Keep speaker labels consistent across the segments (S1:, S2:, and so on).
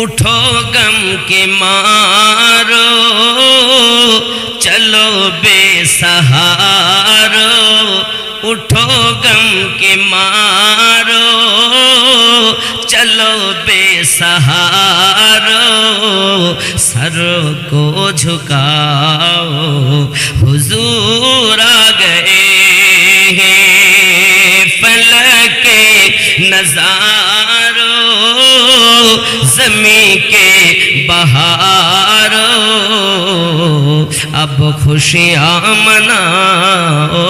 S1: उठो गम के मारो चलो बेसहारो, उठो गम के मारो चलो बेसहारो, सर को झुकाओ हुजूर आ गए हैं, फलके नजारो ज़मीं के बहारो, अब खुशियाँ मनाओ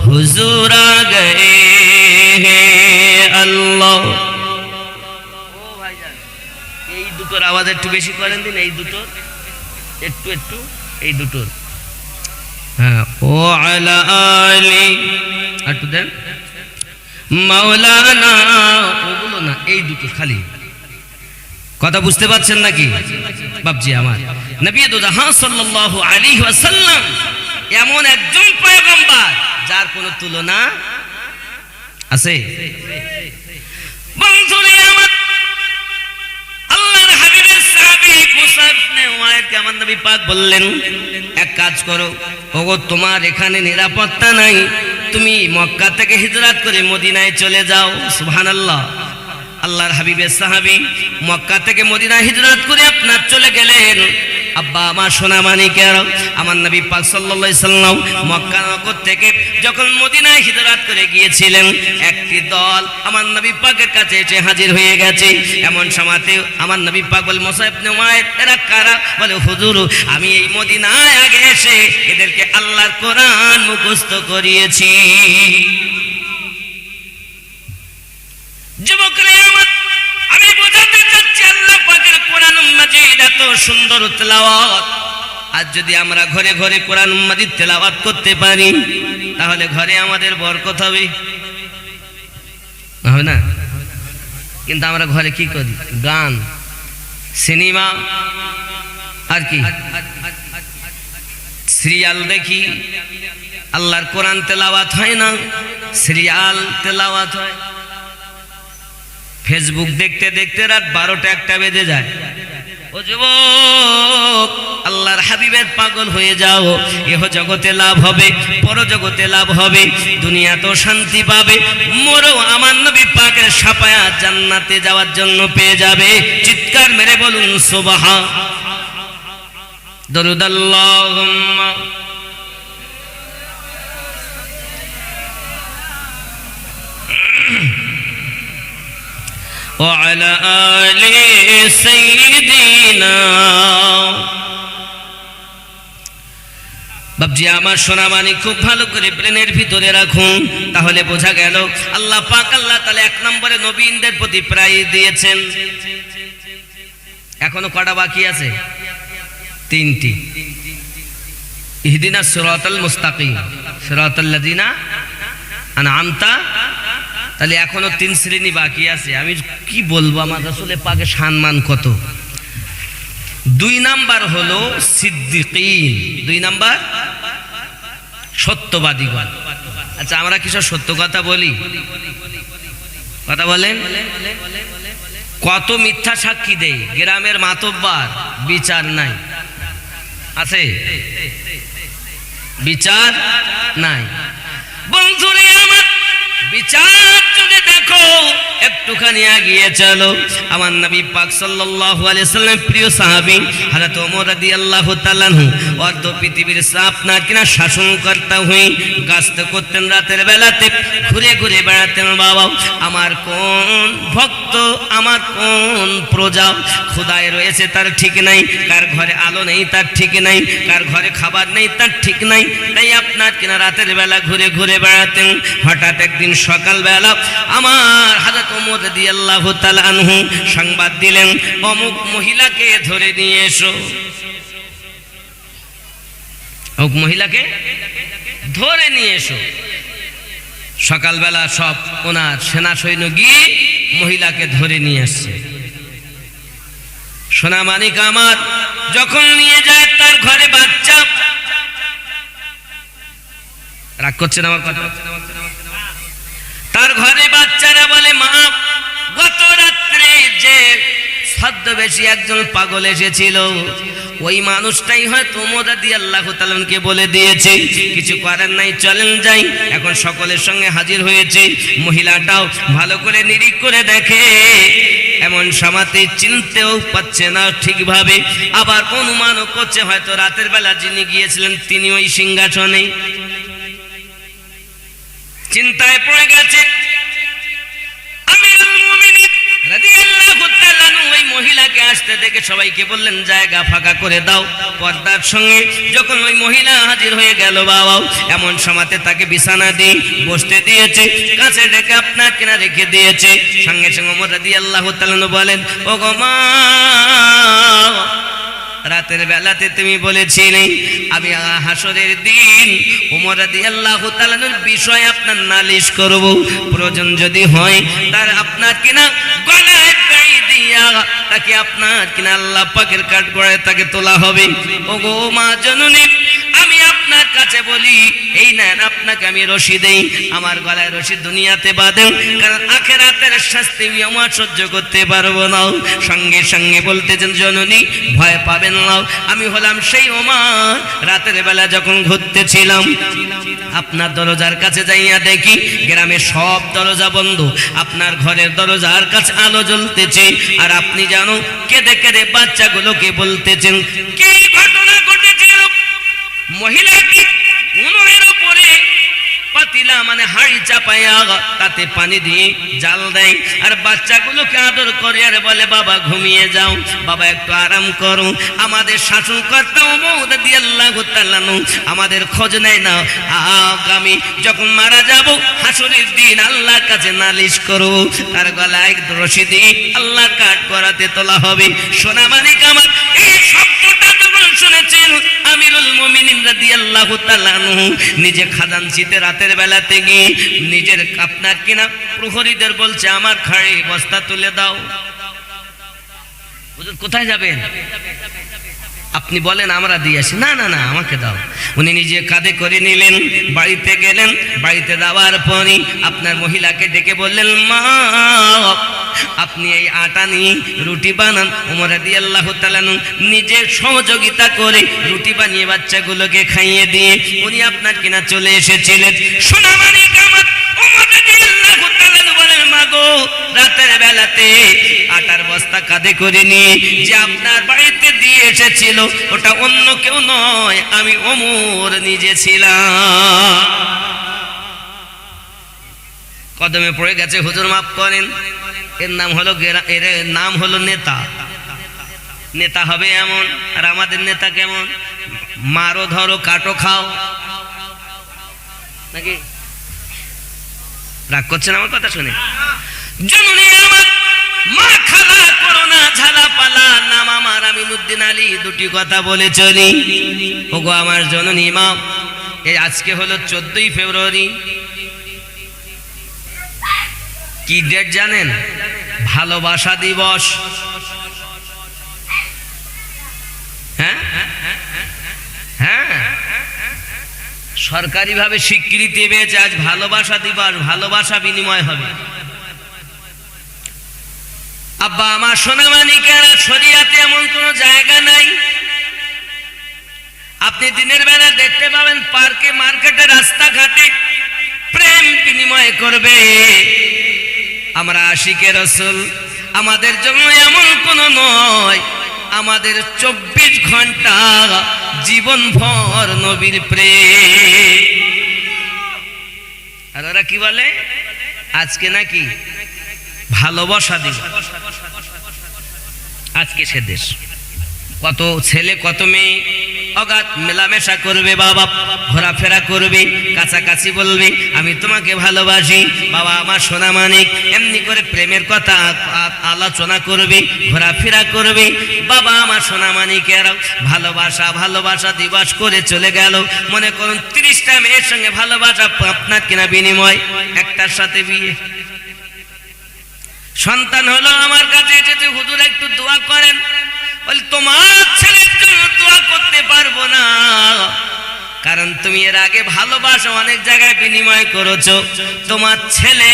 S1: हुजूर आ गए हैं। अल्लाह এই দুটোর আওয়াজ একটু বেশি করেন দিন, এই দুটোর একটু একটু, এই দুটোর, হ্যাঁ। ও আলা আলি একটু দেন মাওলানা, ওগুলো না, এই দুটো খালি। কথা বুঝতে পারছেন নাকি বাপজি আমার? নবী দো জাহান সাল্লাল্লাহু আলাইহি ওয়াসাল্লাম এমন একজন পয়গম্বর যার কোনো তুলনা আছে? বন্ধুরে আমার, আল্লাহর হাবিবের সাহাবী মুসাব ইবনে উমাইরকে আমার নবী পাক বললেন, এক কাজ করো, ওগো তোমার এখানে নিরাপত্তা নাই, তুমি মক্কা থেকে হিজরত করে মদিনায় চলে যাও। সুবহানাল্লাহ। আল্লাহর হাবিবের সাহাবী মক্কা থেকে মদিনায় হিজরত করে আপনার চলে গেলেন। আব্বা আমার সোনা মানিকের, আমার নবী পাক সাল্লাল্লাহু আলাইহি সাল্লাম মক্কা নগর থেকে যখন মদিনায় হিজরত করে গিয়েছিলেন, একটি দল আমার নবী পাকের কাছে এসে হাজির হয়ে গেছে। এমন সময়তে আমার নবী পাক বলে, মুসা ইবনে উমাইর এরা কারা? বলে, হুজুর আমি এই মদিনায় আগে এসে এদেরকে আল্লাহর কোরআন মুখস্থ করিয়েছি। যুবকরা আমার, আমি বোঝাতে চাচ্ছি আল্লাহ পাকের কোরআন মাজিদ এত সুন্দর তেলাওয়াত। আজ যদি আমরা ঘরে ঘরে কোরআন মাজিদ তেলাওয়াত করতে পারি, তাহলে ঘরে আমাদের বরকত হবে, হবে না? কিন্তু আমরা ঘরে কি করি? গান, সিনেমা, আর কি সিরিয়াল দেখি। আল্লাহর কোরআন তেলাওয়াত হয় না, সিরিয়াল তেলাওয়াত হয়। ফেসবুক দেখতে দেখতে রাত 12টা 1টা বেজে যায়। ও যুবক, আল্লাহর হাবিবের পাগল হয়ে যাও, এহ জগতে লাভ হবে, পর জগতে লাভ হবে, দুনিয়াতেও শান্তি পাবে, মরো আমার নবী পাকের শাফায়াত জান্নাতে যাওয়ার জন্য পেয়ে যাবে। চিৎকার মেরে বলুন সুবহান। দরুদ আল্লাহুম্মা وعلى آل سيدنا। বাবজি আমার সোনা মানি খুব ভালো করে ব্রেনের ভিতরে রাখুন, তাহলে বোঝা গেল আল্লাহ পাক আল্লাহ তাআলা 1 নম্বরে নবীদের প্রতি প্রায় দিয়েছেন। এখনো কটা বাকি আছে? 3টি। ইহদিনাস সিরাতাল মুস্তাকিম সিরাতাল লাযিনা আনআমতা, তাহলে এখনো 3 শ্রেণী বাকি আছে। আমি কি বলবো, আমার রাসূলের পাকের সম্মান কত। 2 নাম্বার হলো সিদ্দিকিন, 2 নাম্বার সত্যবাদীগণ। আচ্ছা, আমরা কিছু সত্য কথা বলি, কথা বলেন? কত মিথ্যা সাক্ষী দেই, গ্রামের মাতব্বর, বিচার নাই, আছে? বিচার নাই। বন্ধুরে আমার, বিচার যদি দেখো একটুখানি এগিয়ে চলো। আমার নবী পাক সাল্লাল্লাহু আলাইহি সাল্লাম প্রিয় সাহাবী হযরত ওমর রাদিয়াল্লাহু তাআলা আনহু অর্ধ পৃথিবীর আপনার কিনা শাসনকর্তা হয়ে গাস্ত করতেন, রাতের বেলাতে ঘুরে ঘুরে বেড়াতেন। বাবা, আমার কোন ভক্ত, আমার কোন প্রজা খোদায় রয়েছে তার ঠিক নাই, কার ঘরে আলো নেই তার ঠিক নাই, কার ঘরে খাবার নেই তার ঠিক নাই। তাই আপনার কিনা রাতের বেলা ঘুরে ঘুরে বেড়াতেন। হঠাৎ একদিন সকালবেলা আমার হযরত ওমর রাদিয়াল্লাহু তাআলা আনহু সংবাদ দিলেন, অমুক মহিলাকে ধরে নিয়ে এসো। অমুক মহিলাকে ধরে নিয়ে এসো। সকালবেলা সব ওনার সেনা সৈন্য গিয়ে মহিলাকে ধরে নিয়ে আসছে। সোনা মানিক আমার, যখন নিয়ে যায় তার ঘরে বাচ্চা। রাগ করছেন আমার কথা? তার ঘরে বাচ্চারা বলে, মা, গত রাত্রে যে ছদ্মবেশী একজন পাগল এসেছিল, ওই মানুষটাই হয়তো ওমর রাদিয়াল্লাহু তাআলা কে বলে দিয়েছে কিছু করার নাই, চলেন যাই। এখন সকলের সঙ্গে হাজির হয়েছে। মহিলাটাও ভালো করে নিরীক্ষা করে দেখে, এমন সমাতে চিনতেও পাচ্ছে না ঠিকভাবে, আবার অনুমানও করছে হয়তো রাতের বেলা যিনি গিয়েছিলেন তিনি ওই সিংহাসনে। চিন্তায় পড়ে গেছে। আমিরুল মুমিনিন রাদিয়াল্লাহু তাআলা ওই মহিলাকে আসতে দেখে সবাইকে বললেন জায়গা ফাঁকা করে দাও। পর্দার সঙ্গে যখন ওই মহিলা হাজির হয়ে গেল, বাবা এমন সময়তে তাকে বিছানা দিয়ে বসতে দিয়েছে, কাছে ডেকে আপনার কিনা রেখে দিয়েছে। সঙ্গে সঙ্গে ওমর রাদিয়াল্লাহু তাআলা বলেন, ও গো মা, রাতের বেলাতে তুমি বলেছিলে আমি হাসরের দিন ওমর রাদিয়াল্লাহু তাআলার বিষয়ে আপনার নালিশ করব, প্রয়োজন যদি হয় তার আপনার কিনা গলায় গায়ে দিয়া তাকে আপনার কিনা আল্লাহ পাকের কাঠগড়ায় তাকে তোলা হবে। ওগো মা জননী, আমি আপনার কাছে বলি এই নেন আপনাকে আমি রশি দেই, আমার গলায় রশি দুনিয়াতে বাঁধেন, কারণ আখিরাতের শাস্তি আমি সহ্য করতে পারবো না। সঙ্গে সঙ্গে বলতেছেন জননী ভয় পাবেন না, আমি হলাম সেই ওমর, রাতের বেলা যখন ঘুরতেছিলাম আপনার দরজার কাছে যাইয়া দেখি গ্রামের সব দরজা বন্ধ, আপনার ঘরের দরজার কাছে আলো জ্বলতেছে, আর আপনি জানো কেঁদে কেঁদে বাচ্চাগুলোকে বলতেছেন কি ঘটনা ঘটেছিল। মহিলাটি উনুনের উপরে পাতিলা মানে হাঁড়ি চাপাইয়া তাতে পানি দিয়ে জাল দেয়, আর বাচ্চাগুলোকে আদর করে আর বলে বাবা ঘুমিয়ে যাও, বাবা একটু আরাম করো। আমাদের শাসনকর্তা ওমর রাদিয়াল্লাহু তাআলা আমাদের খোঁজ নেয় না, আগামী যখন মারা যাব হাসরের দিন আল্লাহর কাছে নালিশ করব, তার গলায় রশি দিয়ে আল্লাহর কাঠ করাতে তোলা হবে। সোনা মানিক আমার এই শব্দটা যখন শুনেছেন আমিরুল মুমিনিন রাদিয়াল্লাহু তাআলা নিজে খাজানচিতে রাতের বেলাতে গিয়ে নিজের আপনার কিনা প্রহরীদের বলছে আমার খাড়ি বস্তা তুলে দাও। হুজুর কোথায় যাবেন? আপনি বলেন আমরা দিয়ে আসি। না না না, আমাকে দাও। উনি নিজে কাঁধে করে নিলেন, বাড়িতে গেলেন। বাড়িতে যাওয়ার পরই আপনার মহিলাকে ডেকে বললেন মা আপনি এই আটা নিয়ে রুটি বানান। ওমর রাদিয়াল্লাহু তাআলা নিজে সহযোগিতা করে রুটি বানিয়ে বাচ্চাগুলোকে খাইয়ে দিয়ে উনি আপনার কিনা চলে এসেছিলেন। সোনা মানিক আমার ওমর রাদিয়াল্লাহু তাআলা বলেন মা গো, রাতের বেলাতে আটার বস্তা কাঁধে করে নিয়ে যে আপনার বাড়িতে দিয়ে এসেছিল ওটা অন্য কেউ নয়, আমি ওমর নিজে ছিলাম। কদমে পড়ে গেছে, হুজুর মাফ করেন। এর নাম হলো নেতা। নেতা হবে এমন, আর আমাদের নেতা কেমন? মারো ধরো কাটো খাও, নাকি? রাগ করছেন আমার কথা শুনে? জননী আমার মা খালা করোনা ঝালা পালা, নাম আমার আমিনুদ্দিন আলী, দুটি কথা বলে চলি। ওগো আমার জননী মা, এই আজকে হলো 14ই ফেব্রুয়ারি। কি ডেট জানেন? ভালোবাসা দিবস। হ্যাঁ হ্যাঁ, সরকারি ভাবে স্বীকৃতি পেয়েছে আজ ভালোবাসা দিবস, ভালোবাসা বিনিময় হবে। আব্বা আমার সোনামানিকেরা, শরিয়াতে এমন কোন জায়গা নাই আপনি দিনের বেলা দেখতে পাবেন পার্কে, মার্কেটে, রাস্তাঘাটে প্রেম বিনিময় করবে। আমরা আশিকে রাসূল, আমাদের জন্য এমন কোন নয়, আমাদের 24 ঘন্টা জীবন ভর নবীর প্রেম। আর ওরা কি বলে আজকে নাকি ভালোবাসা দিবস। আজকে সে দেশ কত ছেলে কত মেয়ে অগাধ মেলামেশা করবে, বাবা ঘোরাফেরা করবে, কাছাকাছি বলবে আমি তোমাকে ভালোবাসি বাবা আমার সোনা মানিক, এমনি করে প্রেমের কথা আলোচনা করবে, ঘোরাফেরা করবে। বাবা আমার সোনা মানিকেরা ভালোবাসা ভালোবাসা দিবস করে চলে গেল। মনে করুন 30টা মেয়ের সঙ্গে ভালোবাসা আপনার কিনা বিনিময়, একটার সাথে বিয়ে। সন্তান হলো আমার কাছে এসেছে, হুজুর একটু দোয়া করেন। বলে তোমার ছেলের জন্য দোয়া করতে পারবো না, কারণ তুমি এর আগে ভালোবাসা অনেক জায়গায় বিনিময় করেছো। তোমার ছেলে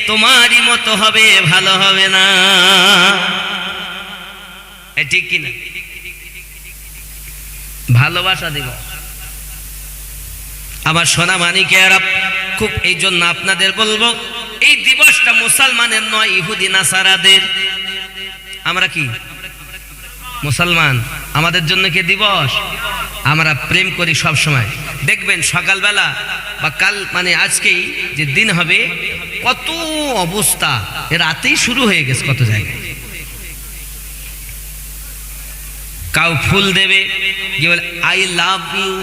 S1: তোমারই মতো হবে, ভালো হবে না। ঠিক কিনা? ভালোবাসা দিবস। আবার সোনা মানিকেরা, খুব এই জন্য আপনাদের বলবো, এই দিবসটা মুসলমানের নয়, ইহুদি নাসারাদের। আমরা কি মুসলমান, আমাদের জন্য কি দিবস? আমরা প্রেম করি সব সময়। দেখবেন সকালবেলা বা কাল মানে আজকেই যে দিন হবে, কত অবস্থা রাতেই শুরু হয়ে গেছে কত জায়গায়। কাউ ফুল দেবে, কি বলে আই লাভ ইউ,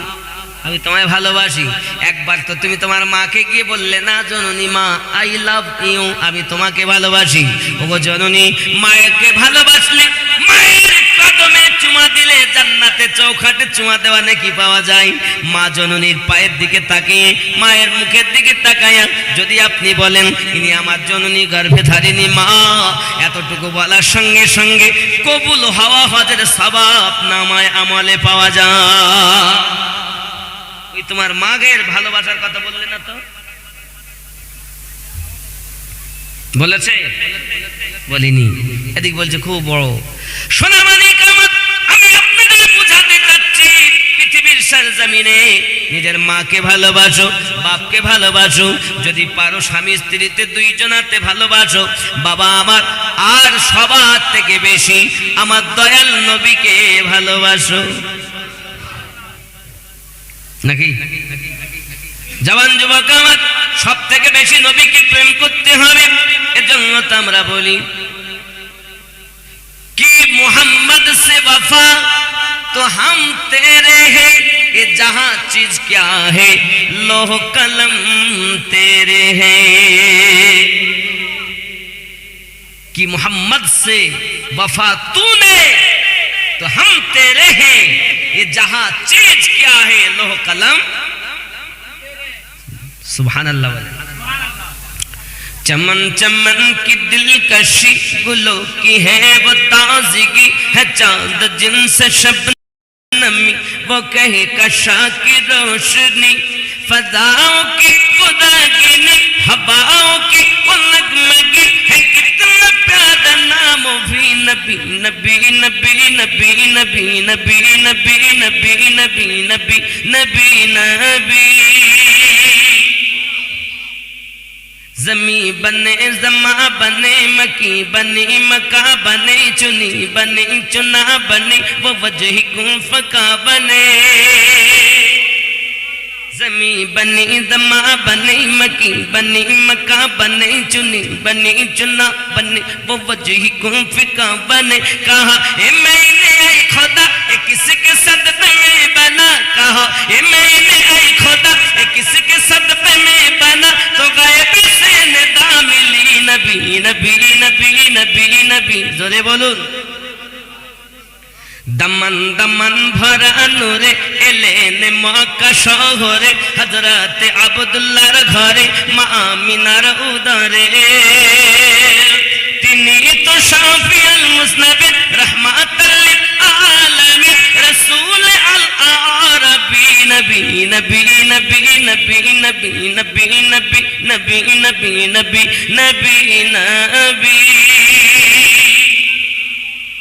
S1: আমি তোমায় ভালোবাসি। একবার তো তুমি তোমার মাকে গিয়ে বললে না, জননী মা আই লাভ ইউ, আমি তোমাকে ভালোবাসি। ও জননী, মায়েরকে ভালোবাসলে, মায়ের কদমে চুমা দিলে জান্নাতে চৌখাটে চুমা দেওয়া নাকি পাওয়া যায়। মা জননীর পায়ের দিকে তাকিয়ে, মায়ের মুখের দিকে তাকায়া যদি আপনি বলেন ইনি আমার জননী গর্ভে ধারিণী মা, এতটুকু বলার সঙ্গে সঙ্গে কবুল হওয়া হজের সওয়াব নামায় আমলে পাওয়া যায়। ওই তোমার মায়ের ভালোবাসার কথা বললে না তো? বলেছে? বলিনি। এদিক বলছে খুব বড়। সোনা মানিক আমার, আমি আপনাদের বুঝাতে চাচ্ছি, পৃথিবীর সরজমিনে নিজের মাকে ভালোবাসো, বাপকে ভালোবাসো, যদি পারো স্বামী স্ত্রীতে দুইজনাতে ভালোবাসো। বাবা আমার, আর সবার থেকে বেশি আমার দয়াল নবীকে ভালোবাসো, নাকি? জওয়ান যুবক আমার, সব থেকে বেশি নবীকে প্রেম করতে হবে। এজন্য তো আমরা বলি कि मोहम्मद से वफा तो हम तेरे हैं, ये जहां चीज क्या है लोह कलम तेरे हैं। कि मोहम्मद से वफा तूने तो हम तेरे हैं, ये जहां चीज क्या है लोह कलम। सुभान अल्लाह। चमन चमन की दिलकशी गुलों की है वो ताजगी, है चांद जिनसे शबनमी वो कहे कशा की रोशनी। फजाओं की खुदागिनी, हवाओं की वो नगमगी, है कितना प्यारा नाम भी नबी नबी नबी नबी नबी नबी नबी नबी नबी नबी नबी नबी। जमी बने जमा बने, मकी बनी मका बने, चुनी बनी चुना बने, वो वजह कुं फका बने। जमी बनी जमा बने, मकी बनी मका बने, चुनी बनी चुना बने, वो वजह कुं फका बने। कहा ए मैंने ऐ खुदा ए किसके सदक़े में बना, कहा ए मैंने ऐ खुदा ए किसके सदक़े में बना, तो गायब से निदा मिली नबी नबी नबी नबी नबी। जोरे बोलून। दमन दमन भरा नूरे एलेन मक्का शहरे, हजरत अब्दुल्लाहर घरे মা আমিনার উদরে। তিনি তো শাফিউল মুসনাবির রহমাতুল লিল আলামিন, রাসূল আল আরবি নবী নবী নবী নবী নবী নবী নবী নবী নবী নবী নবী নবী।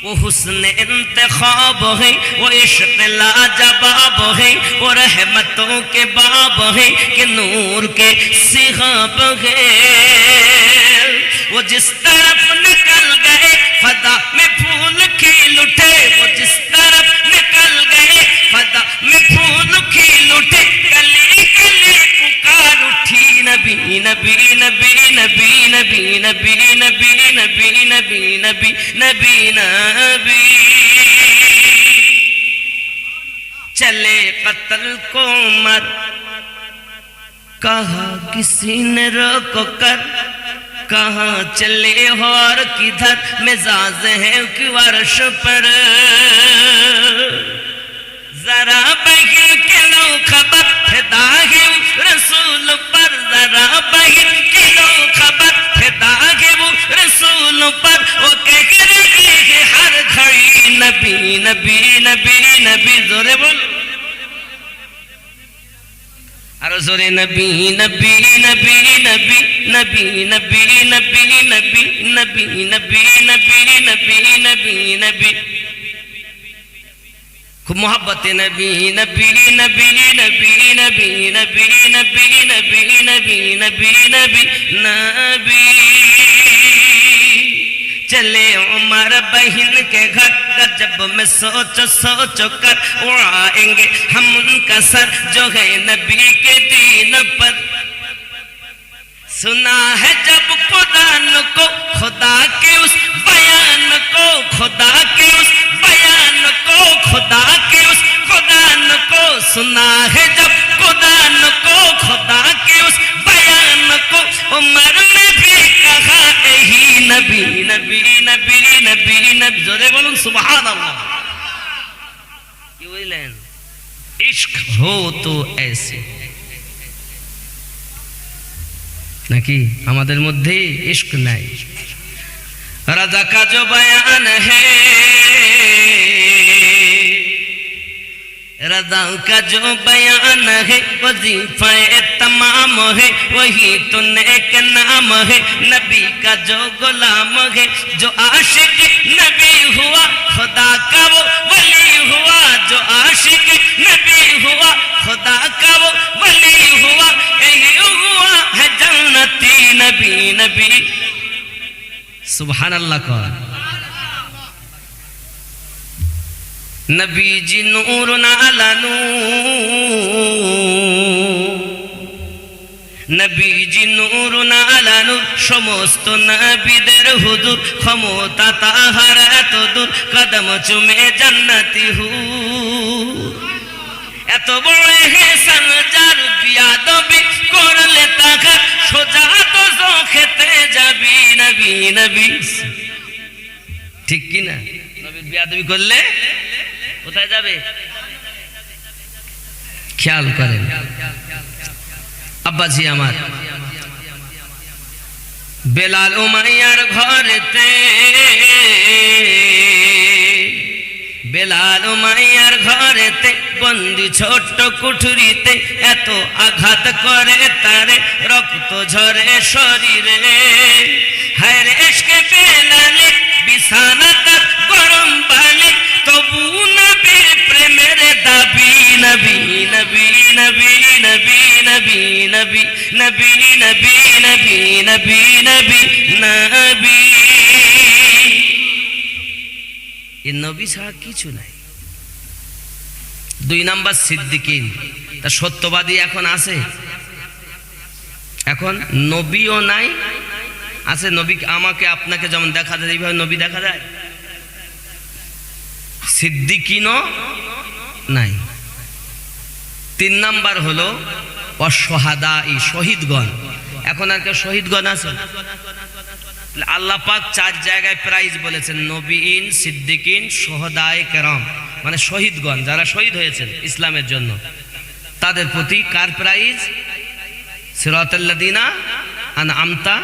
S1: वो हुस्न इंतखाब है, वो इश्क लाजवाब है, वो रहमतों के बाब है कि नूर के सिहाब है। वो जिस तरफ निकल गए फदा में फूल खिल उठे, वो जिस तरफ निकल गए फदा में फूल खिल उठे, गली गली पुकार उठी नबी नबी नबी नबी नबी नबी नबी नबी नबी नबी नबी नबी। चले कत्ल को मर, कहा किसी ने रोको कर, कहाँ चले हो और किधर मिजाज है कि वर्ष पर। जरा बहिर के लो खबर फिदा है रसूल पर, जरा बहिर के लो खबर फिदा है वो रसूल पर। वो कह रही है हर घड़ी नबी नबी नबी नबी। जोरे बोल और जोरे नबी नबी नबी नबी नबी नबी नबी नबी नबी नबी नबी नबी नबी नबी। खूब मोहब्बत नबी नबी नबी नबी नबी नबी नबी नबी नबी नबी नबी नबी। चले उमर बहन के घर, जब मैं सोच कर उड़ाएंगे हम उनका सर जो है नबी के दीन पर। सुना है जब कुरान को, खुदा के उस बयान को, खुदा के उस बयान को, खुदा के उस कुरान को। सुना है जब कुरान को, खुदा के उस बयान को। उमर ने भी कहा यही नबी नबी नबी नबी नबी। जोरे बोलूं सुभान अल्लाह। ये बोलें इश्क हो तो ऐसे নাকি আমাদের মধ্যে ইশক নাই। রাজা का जो बयान है, रज़ा का जो बयान है वजीफा तमाम है, वही तो नेक नाम है। नबी का जो गुलाम है, जो आशिक नबी हुआ खुदा का वो वली हुआ। जो आशिक नबी हुआ खुदा का वो वली हुआ। यही हुआ है जन्नती नबी नबी। सुभान अल्लाह का नबी जी नूर अला नूर, नबी जी नूर अला नूर। समस्त नबीদের হুজুর, ক্ষমতা তাহার এত দূর, কদম চুমে জান্নাতি হুর। এত বড় হেসান যার বিয়াদবি করলে তাকে সোজা তো খেতে যাবি নবী নবী। ঠিক কি না? নবীর বিয়াদবি করলে কোথায় যাবে? খেয়াল করেন আব্বাজি আমার। বেলাল উমাইয়ার ঘরেতে, বেলাল উমাইয়ার ঘরেতে বন্দি ছোট্ট কুঠুরিতে। এত আঘাত করে তারে রক্ত ঝরে শরীরে। হায় রে ইশকে বেলালে বিছানা তার গরম বালি, তবু নবীর প্রেমের দাবি নবী নবী নবী নবী নবী নবী নবী নবী নবী নবী নবী নবী। এই নবী ছাড়া কিছু নাই। দুই নাম্বার সিদ্দিকিন, তা সত্যবাদী এখন আছে? এখন নবীও নাই, আছে নবী আমাকে আপনাকে যেমন দেখা যায় এইভাবে নবী দেখা যায়, সিদ্দিকিনও নাই। তিন নাম্বার হলো অশহাদাই, শহীদগণ। এখন আর কেউ শহীদগণ আছে? আল্লাহ পাক চার জায়গায় প্রাইজ বলেছেন, নবীন, সিদ্দিকিন, শুহাদায়ে কেরাম, মানে শহীদগণ যারা শহীদ হয়েছেন ইসলামের জন্য, তাদের প্রতি কার প্রাইজ? সিরাতাল্লাযিনা আনআমতা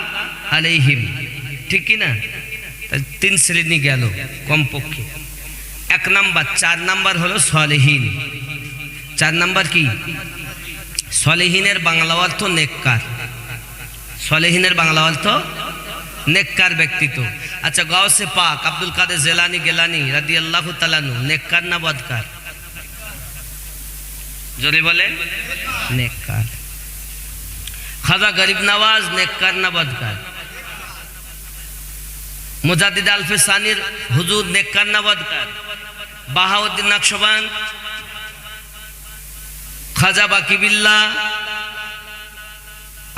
S1: আলাইহিম। ঠিক কি না? তিন শ্রেণী গেল কমপক্ষে। এক নাম্বার, চার নাম্বার হলো সলেহীন। চার নাম্বার কি? সলেহীনের বাংলা অর্থ নেককার। সলেহীনের বাংলা অর্থ নেককার ব্যক্তিত্ব। আচ্ছা, গাউসে পাক আব্দুল কাদের জিলানী গিলানী রাদিয়াল্লাহু তাআলা আনহু নেককার না বদকার? জোরে বলেন। নেককার। খাজা গরিব নওয়াজ নেককার না বদকার? মুজাদ্দিদ আলফে সানির হুজুর নেককার না বদকার? বাহাউদ্দিন নকশবন্দ, খাজা বাকিবিল্লাহ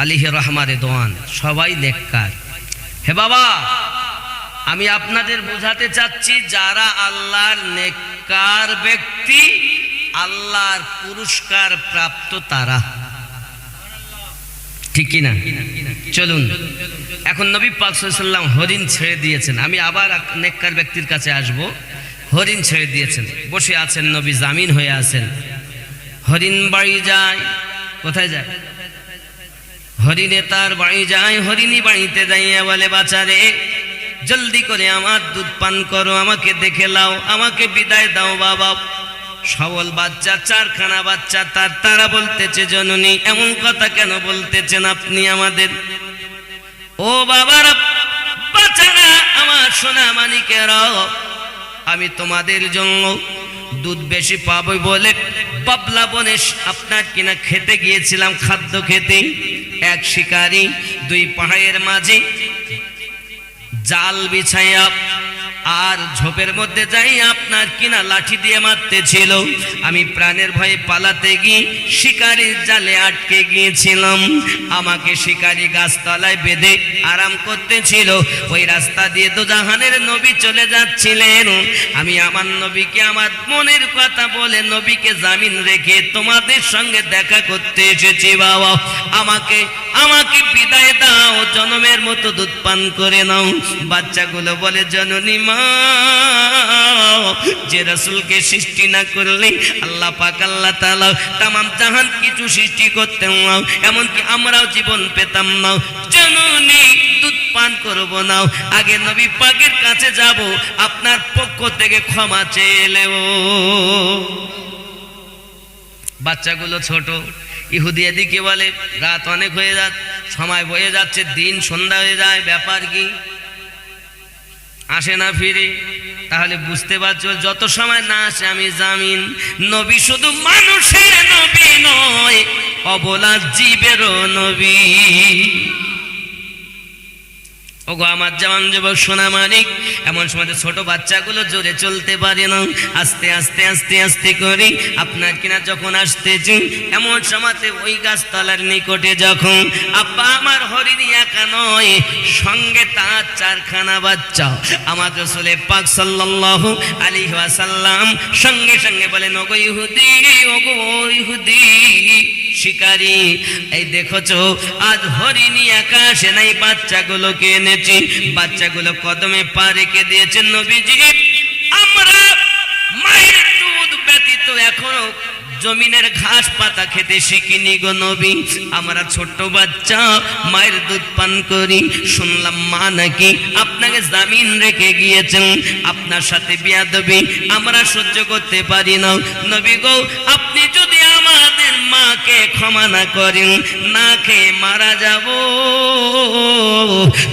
S1: আলাইহি রহমা রিদওয়ান, সবাই নেককার। হে বাবা, আমি আপনাদের বোঝাতে চাচ্ছি, যারা আল্লাহর নেককার ব্যক্তি, আল্লাহর পুরস্কার প্রাপ্ত তারা। ঠিক কি না? চলুন, এখন নবী পাক সাল্লাল্লাহু আলাইহি ওয়াসাল্লাম হরিণ ছেড়ে দিয়েছেন। আমি আবার নেককার ব্যক্তির কাছে আসব। হরিণ ছেড়ে দিয়েছেন, বসে আছেন নবী, জামিন হয়ে আছেন। হরিণ বাড়ি যায়, কোথায় যায়? হরিণে তার বাড়ি যায়। হরিণী বাড়িতে যাইয়া বলে, বাচ্চারে জলদি করে আমার দুধ পান করো, আমাকে দেখে লাও, আমাকে বিদায় দাও বাবা। সবল বাচ্চা, চারখানা বাচ্চা, তারা বলতেছে, জননী এমন কথা কেন বলতেছেন আপনি আমাদের? ও বাবারা, বাচ্চারা, আমার সোনা মানিকেরা, আমি তোমাদের জন্য দুধ বেশি পাবো বলে বাবলা বনে আপনার কিনা খেতে গিয়েছিলাম, খাদ্য খেতে। এক শিকারী দুই পাহাড়ের মাঝে জাল বিছাইয়া আর ঝোপের মধ্যে যাই আপনার কিনা লাঠি দিয়ে মারতেছিল। আমি প্রাণের ভয়ে পালাতে গিয়ে শিকারীর জালে আটকে গিয়েছিলাম। আমাকে শিকারী গাছতলায় বেঁধে আরাম করতেছিল। ওই রাস্তা দিয়ে দোজাহানের নবী চলে যাচ্ছিলেন। আমি আমার নবীকে আমার মনের কথা বলে নবীকে জামিন রেখে তোমাদের সঙ্গে দেখা করতে এসেছি। বাবা আমাকে আমাকে বিদায় দাও, জনমের মতো দুধ পান করে নাও। বাচ্চাগুলো বলে জননী মা, যে রাসূলকে সৃষ্টি না করলে আল্লাহ পাক আল্লাহ তাআলা तमाम জাহান কিছু সৃষ্টি করতেন না, এমনকি আমরাও জীবন পেতাম না। জননী দুধ পান করব না, আগে নবী পাকের কাছে যাব, আপনার পক্ষ থেকে ক্ষমা চেয়ে নেব। বাচ্চাগুলো ছোট। ইহুদি এদিকে বলে রাত অনেক হয়ে যাচ্ছে, সময় বয়ে যাচ্ছে, দিন সন্ধ্যা হয়ে যায়, ব্যাপার কি আসে না ফিরে। তাহলে বুঝতে পারছো যত সময় না আসে আমি জামিন। নবী শুধু মানুষের নবী নয়, অবলা জীবেরও নবী। ওগো আমার জওয়ান যুবক সোনা মানিক, এমন সময় ছোট বাচ্চাগুলো জোরে চলতে পারে না, আস্তে আস্তে আস্তে আস্তে করে আপনার কিনা যখন আসতেছে, এমন সময়তে ওই গাছতলার নিকটে যখন আব্বা আমার হরিণী একা নয়, সঙ্গে তার চারখানা বাচ্চা, আমার রাসূল পাক সাল্লাল্লাহু আলাইহি ওয়াসাল্লাম সঙ্গে সঙ্গে বলেন ওগো ইহুদি, ওগো ইহুদি শিকারী, এই দেখছো আজ হরিণী একা আসে নাই, বাচ্চাগুলোকে এনেছি। বাচ্চাগুলো কদমে পা রেখে দিয়েছেন নবীজি। আমরা মায়ের দুধ ব্যতীত এখনো জমিনের ঘাস পাতা খেতে শিখিনি গো নবী। আমরা ছোট্ট বাচ্চা মায়ের দুধ পান করি। শুনলাম মা নাকি আপনাকে জামিন রেখে গিয়েছেন, আপনার সাথে বিয়াদবি আমরা সহ্য করতে পারি না। নবী গো আপনি যদি আমাদের মাকে ক্ষমা না করেন, না খেয়ে মারা যাব,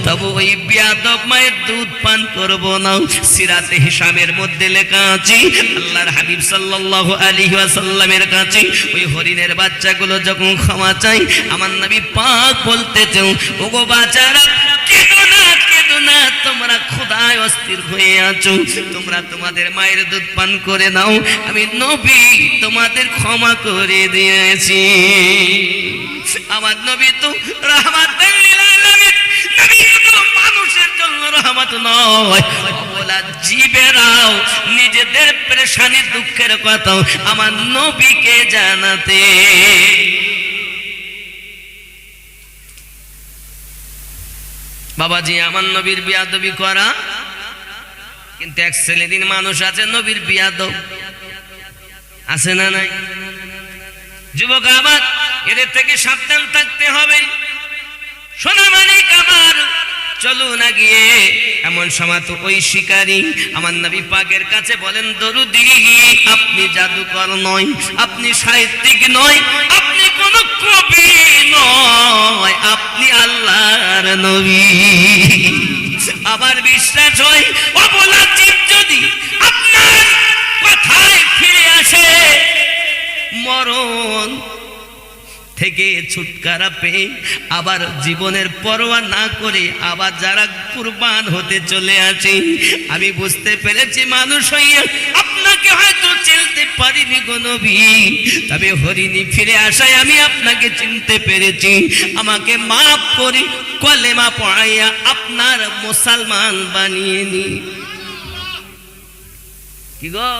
S1: তবে ওই বিয়াদব মায়ের দুধ পান করব না। সিরাতে হিসামের মধ্যে লেখা আছে আল্লাহর হাবিব সাল্লাল্লাহু আলাইহি ওয়াসাল্লামের কাছে ওই হরিণের বাচ্চাগুলো যখন ক্ষমা চাই, আমার নবী পাক বলতেছেন ওগো বাচ্চারা কেঁদো না, তোমরা খোদায় অস্থির হয়ে আছো, তোমরা তোমাদের মায়ের দুধ পান করে নাও, আমি নবী তোমাদের ক্ষমা করে দিয়েছি। আমার নবী তো রাহমাতুল লিল আলামিন, নবী তো মানুষের জন্য রহমত নয়, বলা জীবেরাও নিজেদের পেরেশানি দুঃখের কথা আমার নবীকে জানাতে। বাবাজি আমার নবীর বিয়াদবি করা, কিন্তু এক শ্রেণীর মানুষ আছে নবীর বিয়াদব, আছে না নাই? যুবক আমার এদের থেকে সাবধান থাকতে হবে। সোনা মানিক আমার চলো না গিয়ে এমন সময় তো ওই শিকারী আমার নবী পাকের কাছে বলেন দরুদি, আপনি জাদুকর নয়, আপনি সাহিত্যিক নয়, আপনি কোন কবি নয়, আপনি আল্লাহর নবী। আমার বিশ্বাস হয় অবলা জীব যদি আপনার কথায় ফিরে আসে, মরণ থেকে ছুটকারা পেয়ে আবার জীবনের পরোয়া না করে আবার যারা কুরবান হতে চলে আসে, আমি বুঝতে পেরেছি মানুষ হইয়া আপনাকে হয়তো চিনতে পারিনি গো নবী, তবে হরিণী ফিরে আসায় আমি আপনাকে চিনতে পেরেছি। আমাকে মাফ করে কলেমা পড়াইয়া আপনার মুসলমান বানিয়ে নি। কি গো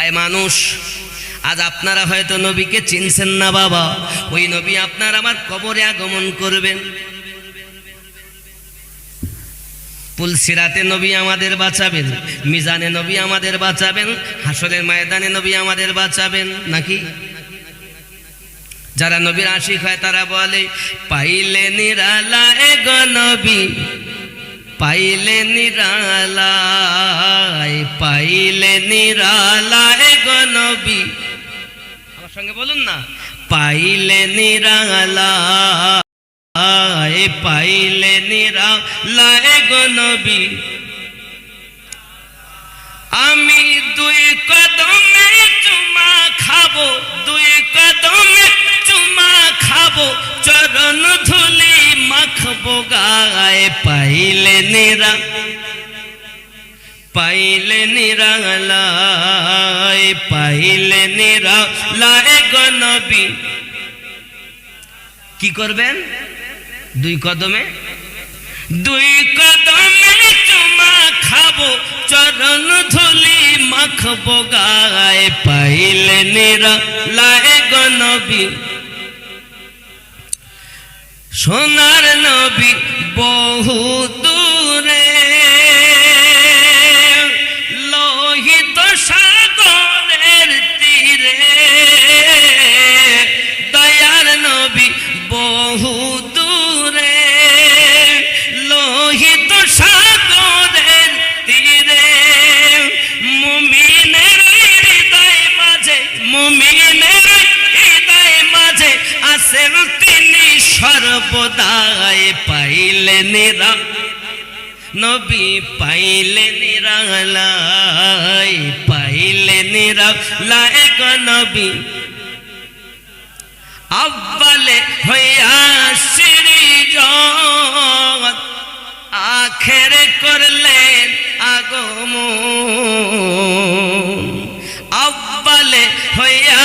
S1: আয় মানুষ, আজ আপনারা হয়তো নবীকে চিনছেন না বাবা, ওই নবী আপনার আমার কবরে আগমন করবেন। পুলসিরাতে নবী আমাদের বাঁচাবেন, মিজানে নবী আমাদের বাঁচাবেন, হাসরের ময়দানে নবী আমাদের বাঁচাবেন নাকি? যারা নবীর আশিক হয় তারা বলে পাইলে নিরালায় গো নবী, পাইলে নিরালায়, পাইলে নিরালায় গো নবী। আমার সঙ্গে বলুন না, পাইলে নিরালায়, পাইলে নিরালায় গো নবী, আমি দুই কদমে চুমা খাবো, দুই কদমে চুমা খাবো, চরণ ধুলি মাখবো গায়ে, পাইলে নিরা, পাইলে নিরালায়, পাইলে নিরালায় গো নবী। কি করবেন? দুই কদমে, দুই কদমে চুমা খাবো, চরণ ধুলি মাখবো গায়ে, পাইলে নিরালায় গো নবী। সোনার নবী বহু দূরে, লোহিত সাগরের তীরে, দয়ার নবী বহু দূরে, লোহিত সাগরের তীরে, মুমিনের হৃদয় মাঝে, মুমিনের হৃদয় মাঝে আছেন তিনি সর্বদাই, পাইলে নিরা নবী, পাইলে নিরালায়, পাইলে নিরালায় গো নবী। আব্বালে হইয়া সৃজন, আখেরে করলেন আগমন, আব্বালে হইয়া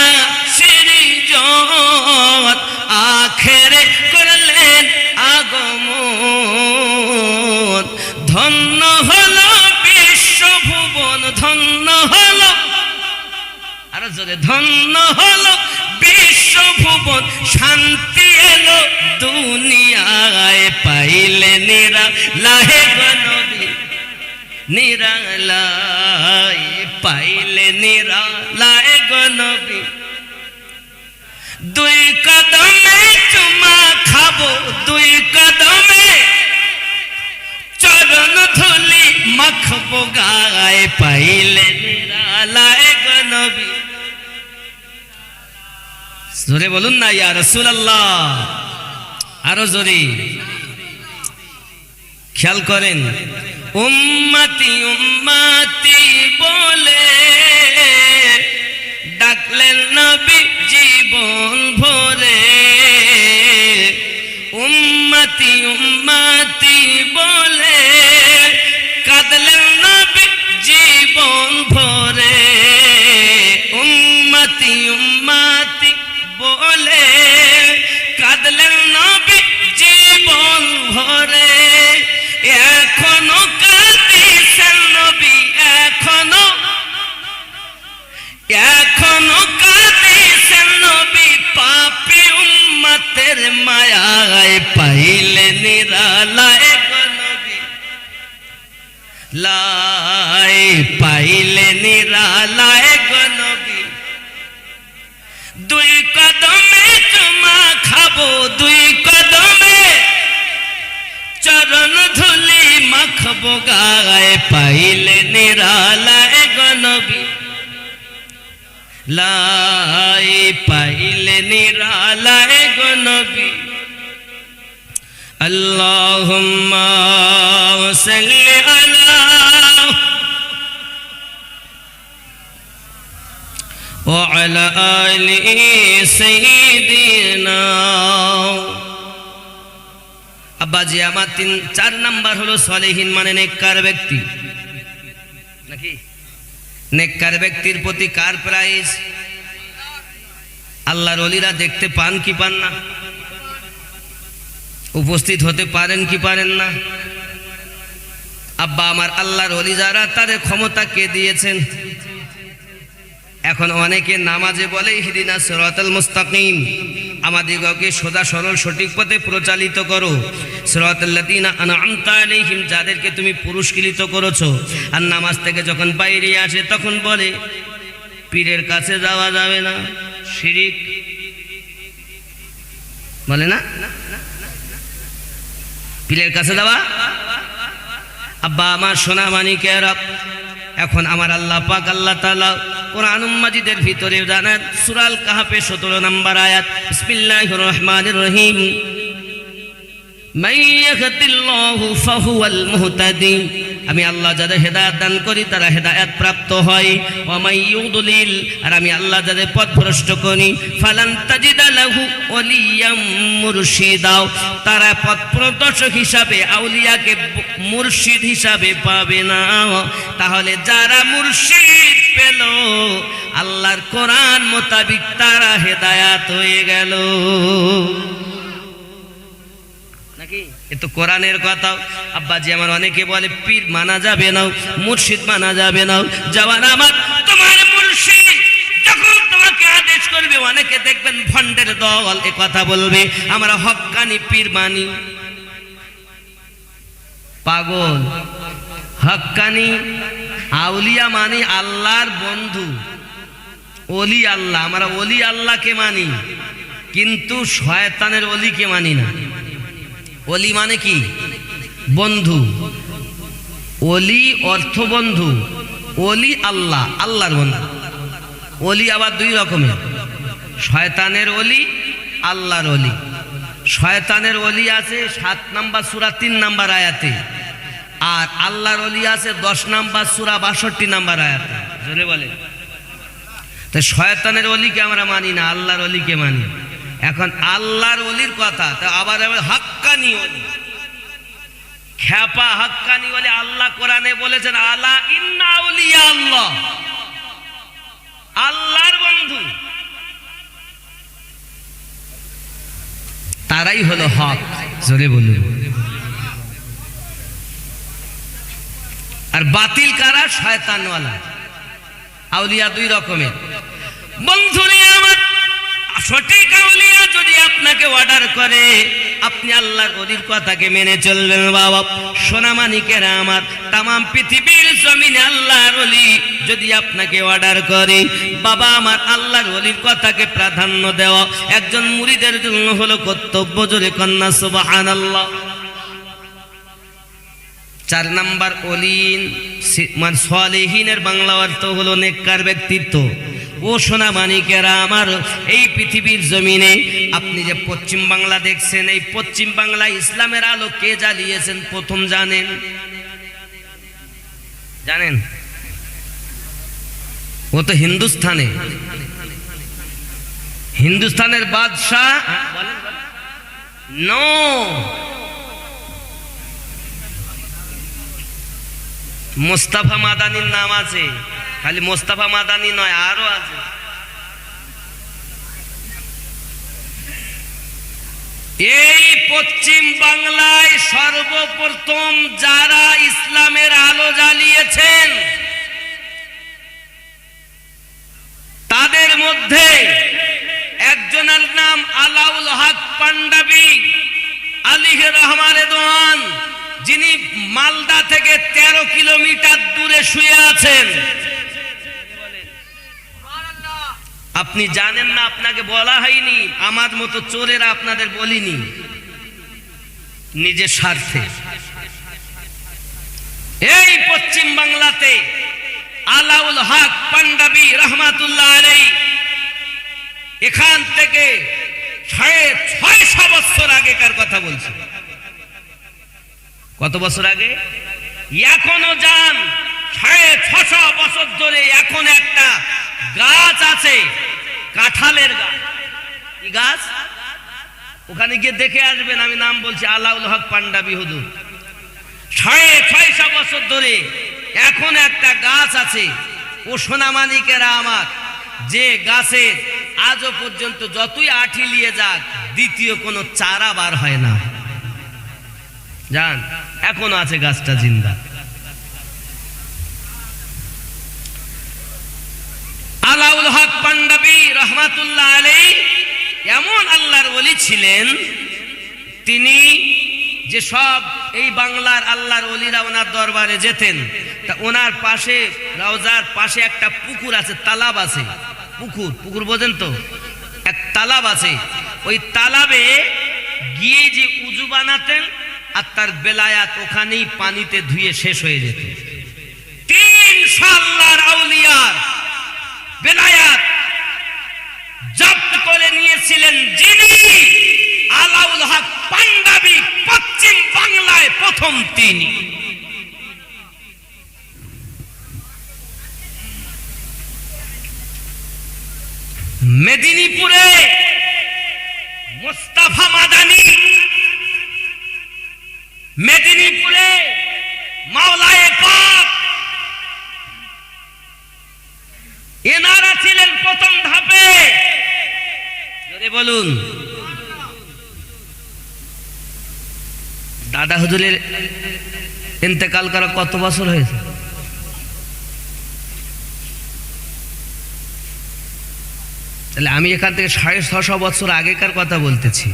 S1: সৃজন, আখেরে করলেন আগমন। ধন্য হলো বিশ্বভুবন, ধন্য হলো, আরো জোরে, ধন্য হলো বিশ্বভুবন, শান্তি এলো দুনিয়ায়, পাইলে নিরালায় গো নবী, নিরালায়, পাইলে নিরালায় গো নবী। দুই কদমে চুমা খাবো, দুই কদমে চরণ ধুলি মাখবো গায়ে, পাইলে নিরালায় গো নবী। জোরে বলুন না ইয়া রাসূলুল্লাহ, আরো জোরে। খেয়াল করেন, উম্মতি উম্মতি বলে ডাকলেন নবী জীবন ভরে, উম্মতি উম্মতি বলে কাঁদলেন নবী জীবন ভরে, উম্মতি উম্মতি বলে কাঁদলেন নবী জীবন ভরে। এখনো কাঁদিছেন নবী, এখনো, এখনো কাঁদিছেন নবী, পাপী উম্মতের মায়ায়, পাইলে নিরালায় গো নবী, লাই, পাইলে নিরালায় গো নবী। দুই কদমে চুমা খাবো, দুই কদমে চরণ ধুলি মাখবো গায়ে, পাইলে নিরালায় গো নবী, লাই, পাইলে নিরালায় গো নবী। আল্লাহুম্মা সাল্লি আলা ওয়া আলা আলি সাইয়্যিদিনা। আব্বাজি আমার 4 নাম্বার হলো সলিহিন মানে নেককার ব্যক্তি, নাকি? নেককার ব্যক্তির প্রতি কার প্রাইজ? আল্লাহর ওলিরা দেখতে পান কি পান না? উপস্থিত হতে পারেন কি পারেন না? আব্বা আমার আল্লাহর ওলি যারা, তাদের ক্ষমতা কে দিয়েছেন? এখন অনেকে নামাজে বলে ইহদিনা সিরাতাল মুস্তাকিম, আমাদিগকে সোজা সরল সঠিক পথে প্রচালিত করো, সিরাতাল লাযিনা আনআমতা আলাইহিম, যাদেরকে তুমি পুরস্কৃত করেছো। আর নামাজ থেকে যখন বাইরে আসে তখন বলে পীরের কাছে যাওয়া যাবে না, শিরিক, বলে না? পীরের কাছে যাওয়া। আব্বা আমার সোনা মানিকেরা, এখন আমার আল্লাহ পাক আল্লাহ তাআলা কোরআনুল মাজিদের ভিতরে জানান সূরা আল কাহফের 17 নম্বর আয়াত, বিসমিল্লাহির রহমানির রহিম, মান ইয়াহদিল্লাহু ফাহুয়াল মুহতাদি আমি আল্লাহ যাদের হেদায়েত দান করি তারা হেদায়েত প্রাপ্ত হয়, ওয়া মাই ইউদলিল, আর আমি আল্লাহ যাদের পথভ্রষ্ট করি ফালান তাজিদা লাহু ওয়ালিয়াম মুরশিদা, তারা পথপ্রদর্শক হিসাবে আউলিয়াকে মুর্শিদ হিসাবে পাবে না। তাহলে যারা মুর্শিদ পেল আল্লাহর কোরআন মোতাবিক তারা হেদায়াত হয়ে গেল নাকি? এ তো কোরআনের কথা। আব্বাজি আমার অনেকে বলে পীর মানা যাবে না, মুর্শিদ মানা যাবে না। জওয়ান আমার, তোমার মুর্শিদ যখন তোমাকে আদেশ করবে, অনেকে দেখবেন ভণ্ডের দল এ কথা বলবে আমরা হক্কানি পীর মানি। পাগল, হক্কানি আউলিয়া মানি আল্লাহর বন্ধু, ওলি আল্লাহ, আমরা ওলি আল্লাহকে মানি কিন্তু শয়তানের ওলিকে মানি না। ওলি মানে কি? বন্ধু। ওলি অর্থ বন্ধু, ওলি আল্লাহ, আল্লাহর বন্ধু। ওলি আবার দুই রকমের, শয়তানের ওলি, আল্লাহর ওলি। শয়তানের ওলি আছে 7 নম্বর সূরা 3 নম্বর আয়াতে, আর আল্লাহর ওলি আছে 10 নম্বর সূরা 62 নম্বর আয়াতে। জোরে বলে। তো শয়তানের ওলিকে আমরা মানি না, আল্লাহর ওলিকে মানি। এখন আল্লাহর ওলির কথা, তা আবার হক্কানি ওলি, খ্যাপা হক্কানি ওলি। আল্লাহ কোরআনে বলেছেন আলা ইন্না আউলিয়া আল্লাহ, আল্লাহর বন্ধু তারাই হলো হক। জোরে বলুন। আর বাতিল কারা? শয়তানওয়ালা। আউলিয়া দুই রকমের। বন্ধুরে আমার, সঠিক আউলিয়া যদি আপনাকে অর্ডার করে আপনি আল্লাহর ওলির কথাকে মেনে চলবেন। বাবা সোনামানিকেরা আমার, তামাম পৃথিবীর জমিনে আল্লাহর ওলি যদি আপনাকে অর্ডার করে, বাবা আমার আল্লাহর ওলির কথাকে প্রাধান্য দেওয়া একজন মুরিদের জন্য হলো কর্তব্য। জোরে কন্যা সুবহানাল্লাহ। 4 নাম্বার ওলিন মানে সালেহিনের বাংলা অর্থ হলো নেককার ব্যক্তিত্ব। ও সোনা মানিকেরা আমার, এই পৃথিবীর জমিনে আপনি যে পশ্চিম বাংলা দেখছেন, এই পশ্চিম বাংলায় ইসলামের আলো কে জ্বালিয়েছেন প্রথম জানেন? জানেন? ও তো হিন্দুস্তানে, হিন্দুস্তানের বাদশাহ নো, মোস্তাফা মাদানির নাম আছে। খালি মোস্তাফা মাদানি নয়, আরো আছে। এই পশ্চিম বাংলায় সর্বপ্রথম যারা ইসলামের আলো জ্বালিয়েছেন তাদের মধ্যে একজনের নাম আলাউল হক পাঞ্জাবি আলিহ রহমান দোয়ান, যিনি মালদা থেকে 13 কিলোমিটার দূরে শুয়ে আছেন। আপনি জানেন না, আপনাকে বলা হয়নি, আমার মতো চোরেরা আপনাদের বলিনি, নিজের স্বার্থে। এই পশ্চিম বাংলাতে আলাউল হক পাঞ্জাবি রহমাতুল্লাহ আলাইহি এখান থেকে 650 বছর আগেকার কথা বলছি। কত বছর আগে? এখনো যান 650 বছর ধরে এখন একটা গাছ আছে, কাঁঠালের গাছ। কি গাছ? ওখানে গিয়ে দেখে আসবেন, আমি নাম বলছি আলাউল হক পাঞ্জাবি হুজুর। 650 বছর ধরে এখন একটা গাছ আছে। ও সোনামানিকেরা আমার, যে গাছে আজও পর্যন্ত যতই আঠি নিয়ে যাক দ্বিতীয় কোনো চারা বার হয় না। জান, এখনো আছে গাছটা জিন্দা। আলাউল হক পাঞ্জাবি রহমাতুল্লাহ আলাইহি এমন আল্লাহর ওলি ছিলেন, তিনি যে সব এই বাংলার আল্লাহর ওলিরা ওনার দরবারে যেতেন, তা ওনার পাশে রওজার পাশে একটা পুকুর আছে, তালাব আছে। পুকুর, পুকুর বোঝেন তো? এক তালাব আছে। ওই তালাবে গিয়ে যে উজু বানাতেন আর তার বেলায়াত ওখানেই পানিতে ধুয়ে শেষ হয়ে যেত। 300 আল্লাহর আউলিয়ার বেলায়াত জব্দ করে নিয়েছিলেন যিনি, আলাউল হক পাঞ্জাবি পশ্চিম বাংলায় প্রথম তিনি। মেদিনীপুরে মোস্তাফা মাদানী, মেদিনীপুরে মাওলায়ে পাক, এনারা ছিলেন প্রথম ধাপে। জোরে বলুন। দাদা হুজুরের ইন্তেকাল করা কত বছর হয়েছে? তাহলে আমি এখান থেকে 650 বছর আগেকার কথা বলতেছি।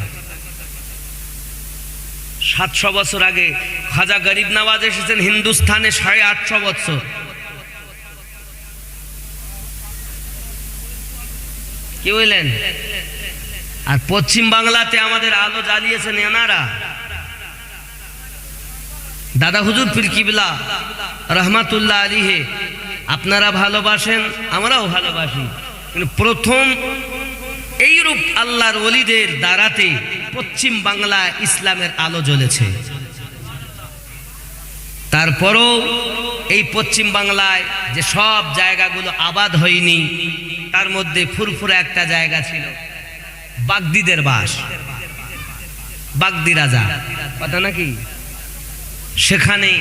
S1: 700 বছর আগে খাজা গরিব নওয়াজ এসেছেন হিন্দুস্থানে 850 বছর। কি বললেন? আর পশ্চিম বাংলাতে আমাদের আলো জ্বালিয়েছেন এনারা। দাদা হুজুর পীর কিবলা রহমাতুল্লাহ আলাইহি আপনারা ভালোবাসেন, আমরাও ভালোবাসি, কিন্তু প্রথম এইরূপ আল্লাহর ওলিদের দ্বারাতে পশ্চিম বাংলা ইসলামের আলো জ্বলেছে। তারপরও এই পশ্চিম বাংলায় যে সব জায়গাগুলো আবাদ হয়নি, তার মধ্যে ফুরফুরা একটা জায়গা ছিল, বাগদিদের বাস, বাগদি রাজা, কথা নাকি? সেখানে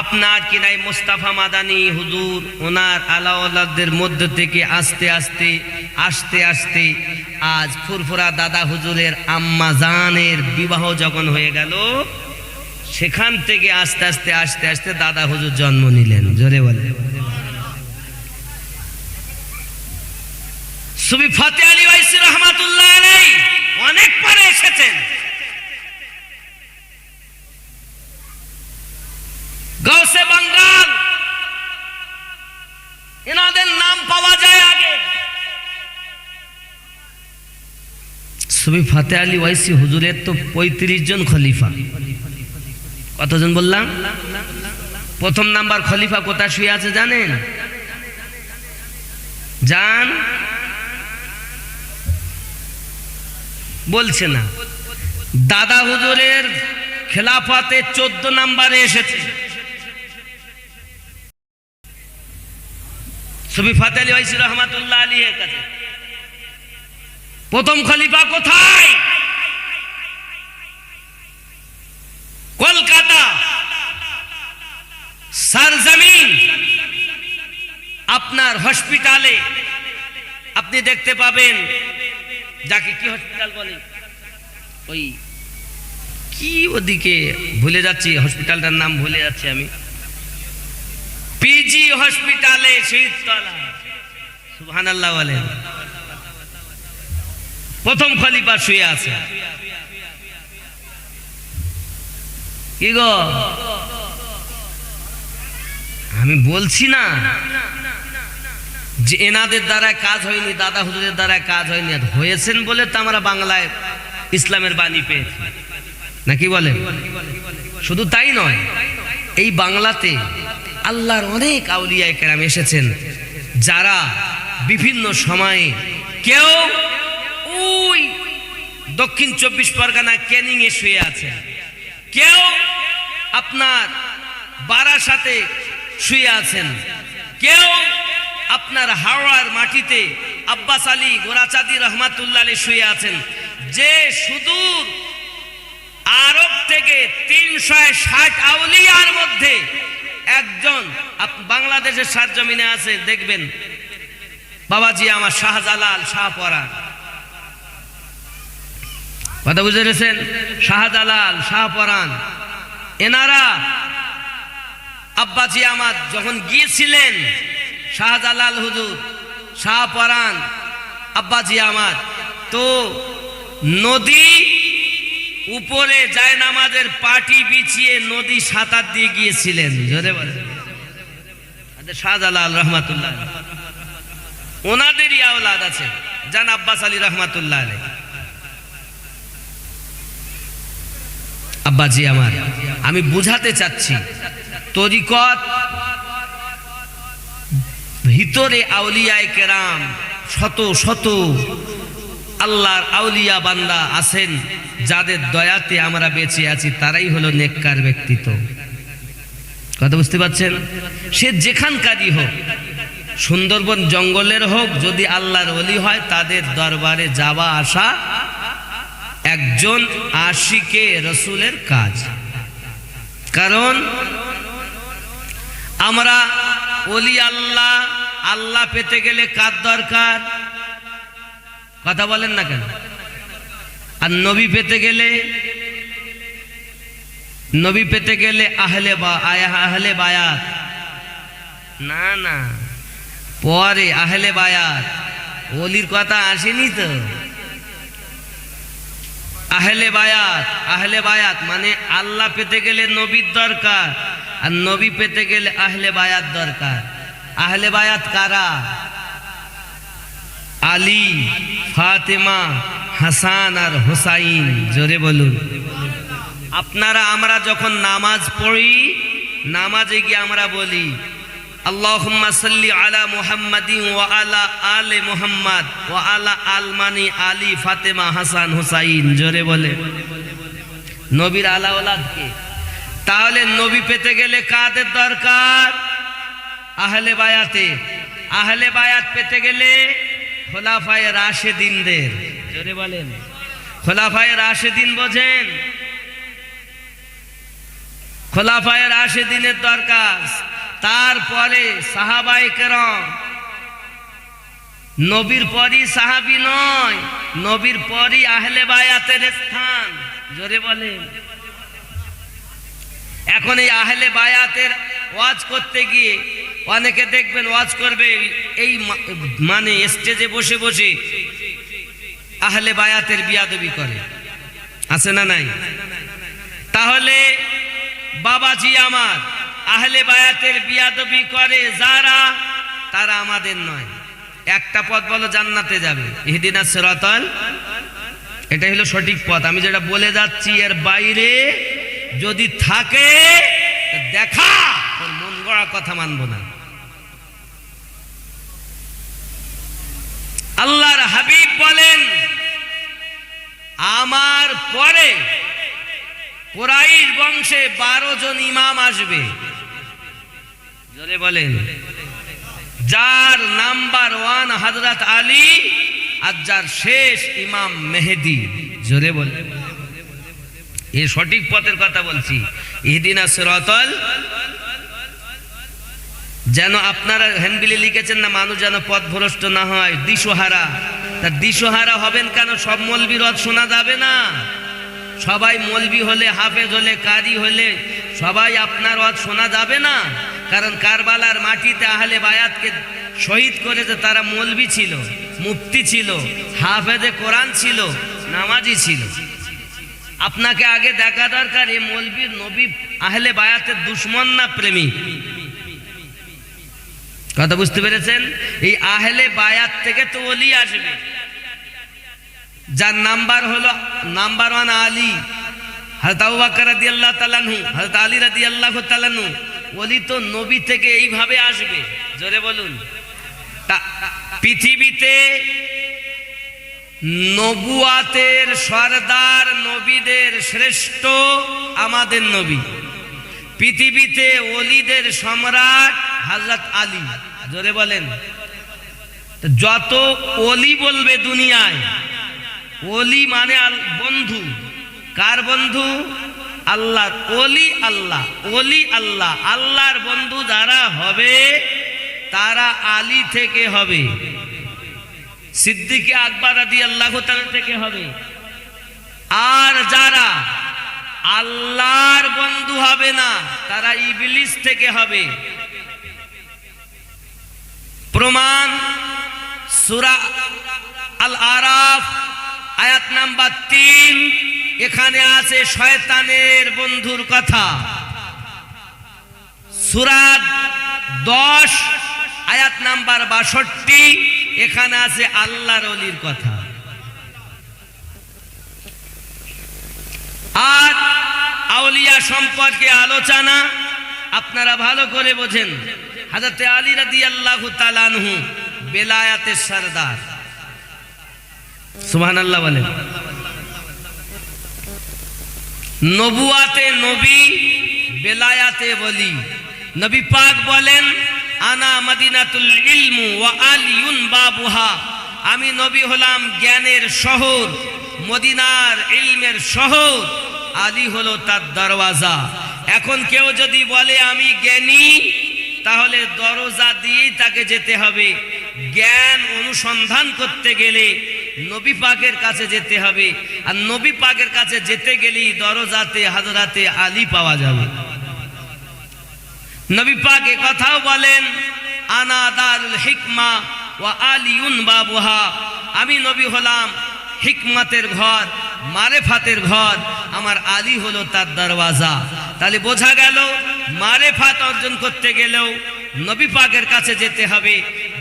S1: আপনার কিনাই মোস্তাফা মাদানী হুজুর ওনার আলাওয়ালাদের মধ্য থেকে আস্তে আস্তে আস্তে আস্তে আজ ফুরফুরা দাদা হুজুরের আম্মা জানের বিবাহ যখন হয়ে গেল, সেখান থেকে আস্তে আস্তে আস্তে আস্তে দাদা হুজুর জন্ম নিলেন। জোরে বলে। সুফি ফাতেহ আলী ওয়াইসি রহমাতুল্লাহ আলাইহি অনেক পরে এসেছেন। গাউসে বাঙ্গাল এনাদের নাম পাওয়া যায় আগে। সুফি ফাতেহ আলী ওয়াইসি হুজুরের তো 35 জন খলিফা। কতজন বললাম? প্রথম নাম্বার খলিফা কোথায় শুয়ে আছে জানেন? জান বলছে না। দাদা হুজুরের খেলাফতে 14 নম্বরে এসেছে। সুফি ফাতেহ আলী ওয়াইসি রহমাতুল্লাহ আলাইহির কাছে প্রথম খলিফা কোথায়? কলকাতা সরজমিন আপনার হসপিটালে আপনি দেখতে পাবেন, যাকে কি হসপিটাল বলে, ওই কি ওদিকে ভুলে যাচ্ছি, হসপিটালটার নাম ভুলে যাচ্ছি আমি, পিজি হসপিটালে শহীদতলা। সুবহানাল্লাহ বলেন। প্রথম খলিফা শুয়ে আছে। কি গো, আমি বলছি না যে এনাদের দ্বারা কাজ হয়নি, দাদা হুজুরের দ্বারা কাজ হয়নি, হয়েছেন বলে তো আমরা বাংলায় ইসলামের বাণী পেয়েছি, নাকি বলেন? শুধু তাই নয়, এই বাংলাতে আল্লাহর অনেক আউলিয়া কেরাম এসেছেন, যারা বিভিন্ন সময়ে কেউ ওই দক্ষিণ 24 পরগনা ক্যানিং এ শুয়ে আছে, কেউ আপনার বারাসাতে শুয়ে আছেন, কেউ আপনার হাওড়ার মাটিতে আব্বাস আলী গোরাচাঁদি রহমাতুল্লাহ আলাইহি শুয়ে আছেন, যে সুদূর আরব থেকে 360 আউলিয়ার মধ্যে একজন বাংলাদেশের সারজমিনে আছে, দেখবেন বাবাজি আমার শাহজালাল শাহপরান। কথা বুঝে গেছেন? শাহজালাল শাহপরান এনারা আব্বাজি আমার যখন গিয়েছিলেন, শাহজালাল হুজুর শাহপরান আব্বাজি আমার, তো নদী উপরে যায় নামাজের পাটি বিছিয়ে নদী সাঁতার দিয়ে গিয়েছিলেন। জোরে বলে। শাহজালাল রহমাতুল্লাহ ওনাদেরই আওলাদ আছে, জান আব্বাস আলী রহমাতুল্লাহ আলাইহি। আব্বাজি আমার, আমি বুঝাতে চাচ্ছি তরিকত ভিতরে আউলিয়ায়ে কেরাম শত শত আল্লাহর আউলিয়া বান্দা আছেন, যাদের দয়াতে আমরা বেঁচে আছি, তারাই হলো নেককার ব্যক্তিত্ব। কথা বুঝতে পারছেন? সে যেখানকারই হোক, সুন্দরবন জঙ্গলের হোক, যদি আল্লাহর ওলি হয় তাদের দরবারে যাওয়া আসা একজন আশিকে রসুলের কাজ। কারণ আমরা ওলি আল্লাহ, আল্লাহ পেতে গেলে কার দরকার? কথা বলেন না কেন? আর নবী পেতে গেলে আহলে বায়াত, না না, পরে আহলে বায়াত। ওলির কথা আসেনি তো। আহলে বায়াত মানে আল্লাহ পেতে গেলে নবীর দরকার, আর নবী পেতে গেলে আহলে বায়াত দরকার। আহলে বায়াত কারা? আলী, ফাতেমা, হাসান আর হুসাইন। জোরে বলুন। আমরা যখন নামাজ পড়ি, নামাজে গিয়ে আমরা বলি আল্লাহুম্মা সাল্লি আলা মুহাম্মাদিন ওয়া আলা আলে মুহাম্মাদ ওয়া আলা আল মানি আলী, ফাতেমা, হাসান, হুসাইন। জোরে বলে। নবীর আলা ওলাদকে। তাহলে নবী পেতে গেলে কাদের দরকার? আহলে বায়াতের। আহলে বায়াত পেতে গেলে খোলাফায়ে রাশেদিনদের। জোরে বলেন। খোলাফায়ে রাশেদিন বোঝেন? খোলাফায়ে রাশেদিনের দরকার। তারপরে সাহাবায়ে কেরাম। নবীর পরই সাহাবী নয়, নবীর পরই আহলে বায়াতের স্থান। জোরে বলেন। এখন এই আহলে বায়াতের ওয়াজ করতে গিয়ে অনেকে দেখবেন ওয়াজ করবে, এই মানে স্টেজে বসে বসে আহলে বায়াতের বিয়াদবি করে। আছে না নাই? তাহলে বাবাজি আমার, আহলে বায়াতের বিয়াদবি করে যারা, তারা আমাদের নয়। একটা পথ বলো, জান্নাতে যাবে। ইহদিনাস সিরাতাল, এটা হলো সঠিক পথ। আমি যেটা বলে যাচ্ছি এর বাইরে যদি থাকে দেখা, তোর মন গড়া কথা মানবো না। আল্লাহর হাবিব বলেন, আমার পরে কুরাইশ বংশে 12 জন ইমাম আসবে। জোরে বলেন। যার নাম্বার 1 হযরত আলী, আর যার শেষ ইমাম মেহেদী। জোরে বলেন। এই সঠিক পথের কথা বলছি। ইহদিনাস সিরাতাল, যেন আপনারা হ্যান্ডবিলে লিখেছেন না, মানুষ যেন পথ ভ্রষ্ট না হয়, দিশহারা। তা দিশহারা হবেন কেন? সব মৌলবীর ওয়াজ শোনা যাবে না। সবাই মৌলবী হলে, হাফেজ হলে, কারি হলে সবাই আপনার ওয়াজ শোনা যাবে না। কারণ কারবালার মাটিতে আহলে বায়াতকে শহীদ করেছে, তারা মৌলবী ছিল, মুফতি ছিল, হাফেজে কোরআন ছিল, নামাজি ছিল। আপনাকে আগে দেখা দরকার এই মৌলবীর নবী আহলে বায়াতের দুশমন না প্রেমিক। কথা বুঝতে পেরেছেন? এই আহলে বায়াত থেকে তো ওলি আসবে, যার নাম্বার হলো নাম্বার 1 আলী, হযরত আবু বকর রাদিয়াল্লাহু তাআলা আনহু, হযরত আলী রাদিয়াল্লাহু তাআলা আনহু। ওলি তো নবী থেকে এইভাবে আসবে। জোরে বলুন। পৃথিবীতে নবুয়াতের সরদার, নবীদের শ্রেষ্ঠ আমাদের নবী। পৃথিবীতে ওলিদের সম্রাট হযরত আলী। জোরে বলেন। যত ওলি বলবে দুনিয়ায়, ওলি মানে বন্ধু। কার বন্ধু? আল্লাহর। ওলি আল্লাহ, ওলি আল্লাহ। আল্লাহর বন্ধু যারা হবে তারা আলী থেকে হবে, সিদ্দিক আকবর রাদিয়াল্লাহু তাআলা থেকে হবে। আর যারা আল্লাহর বন্ধু হবে না, তারা ইবলিস থেকে হবে। প্রমাণ সূরা আল আরাফ আয়াত নাম্বার 3, এখানে আছে শয়তানের বন্ধুর কথা। সূরা 10 আয়াত নাম্বার 62, এখানে আছে আল্লাহর ওলির কথা। আর আউলিয়া সম্পর্কে আলোচনা আপনারা ভালো করে বোঝেন। হযরত আলী রাদিয়াল্লাহু তাআলা আনহু বেলায়াতের সরদার। সুবহানাল্লাহ বলেন। নবুয়াতে নবী, বেলায়াতে ওলি। নবী পাক বলেন, আনা মদিনাতুল ইলমু ওয়া আলিয়ুন বাবুহা, আমি নবী হলাম জ্ঞানের শহর, মদিনার ইলমের শহর, আলী হলো তার দরওয়াজা। এখন কেউ যদি বলে আমি জ্ঞানী, তাহলে দরজা দিয়েই তাকে যেতে হবে। জ্ঞান অনুসন্ধান করতে গেলে নবী পাকের কাছে যেতে হবে, আর নবী পাকের কাছে যেতে গেলেই দরজাতে হযরতে আলী পাওয়া যাবে। নবী পাক এ কথাও বলেন, আনা দারুল হিকমা ওয়া আলিয়ুন বাবুহা, আমি নবী হলাম হিকমতের ঘর, মারেফাতের ঘর, আমার আলী হলো তার দরওয়াজা। তাহলে বোঝা গেল মারেফাত অর্জন করতে গেলেও নবী পাকের কাছে যেতে হবে,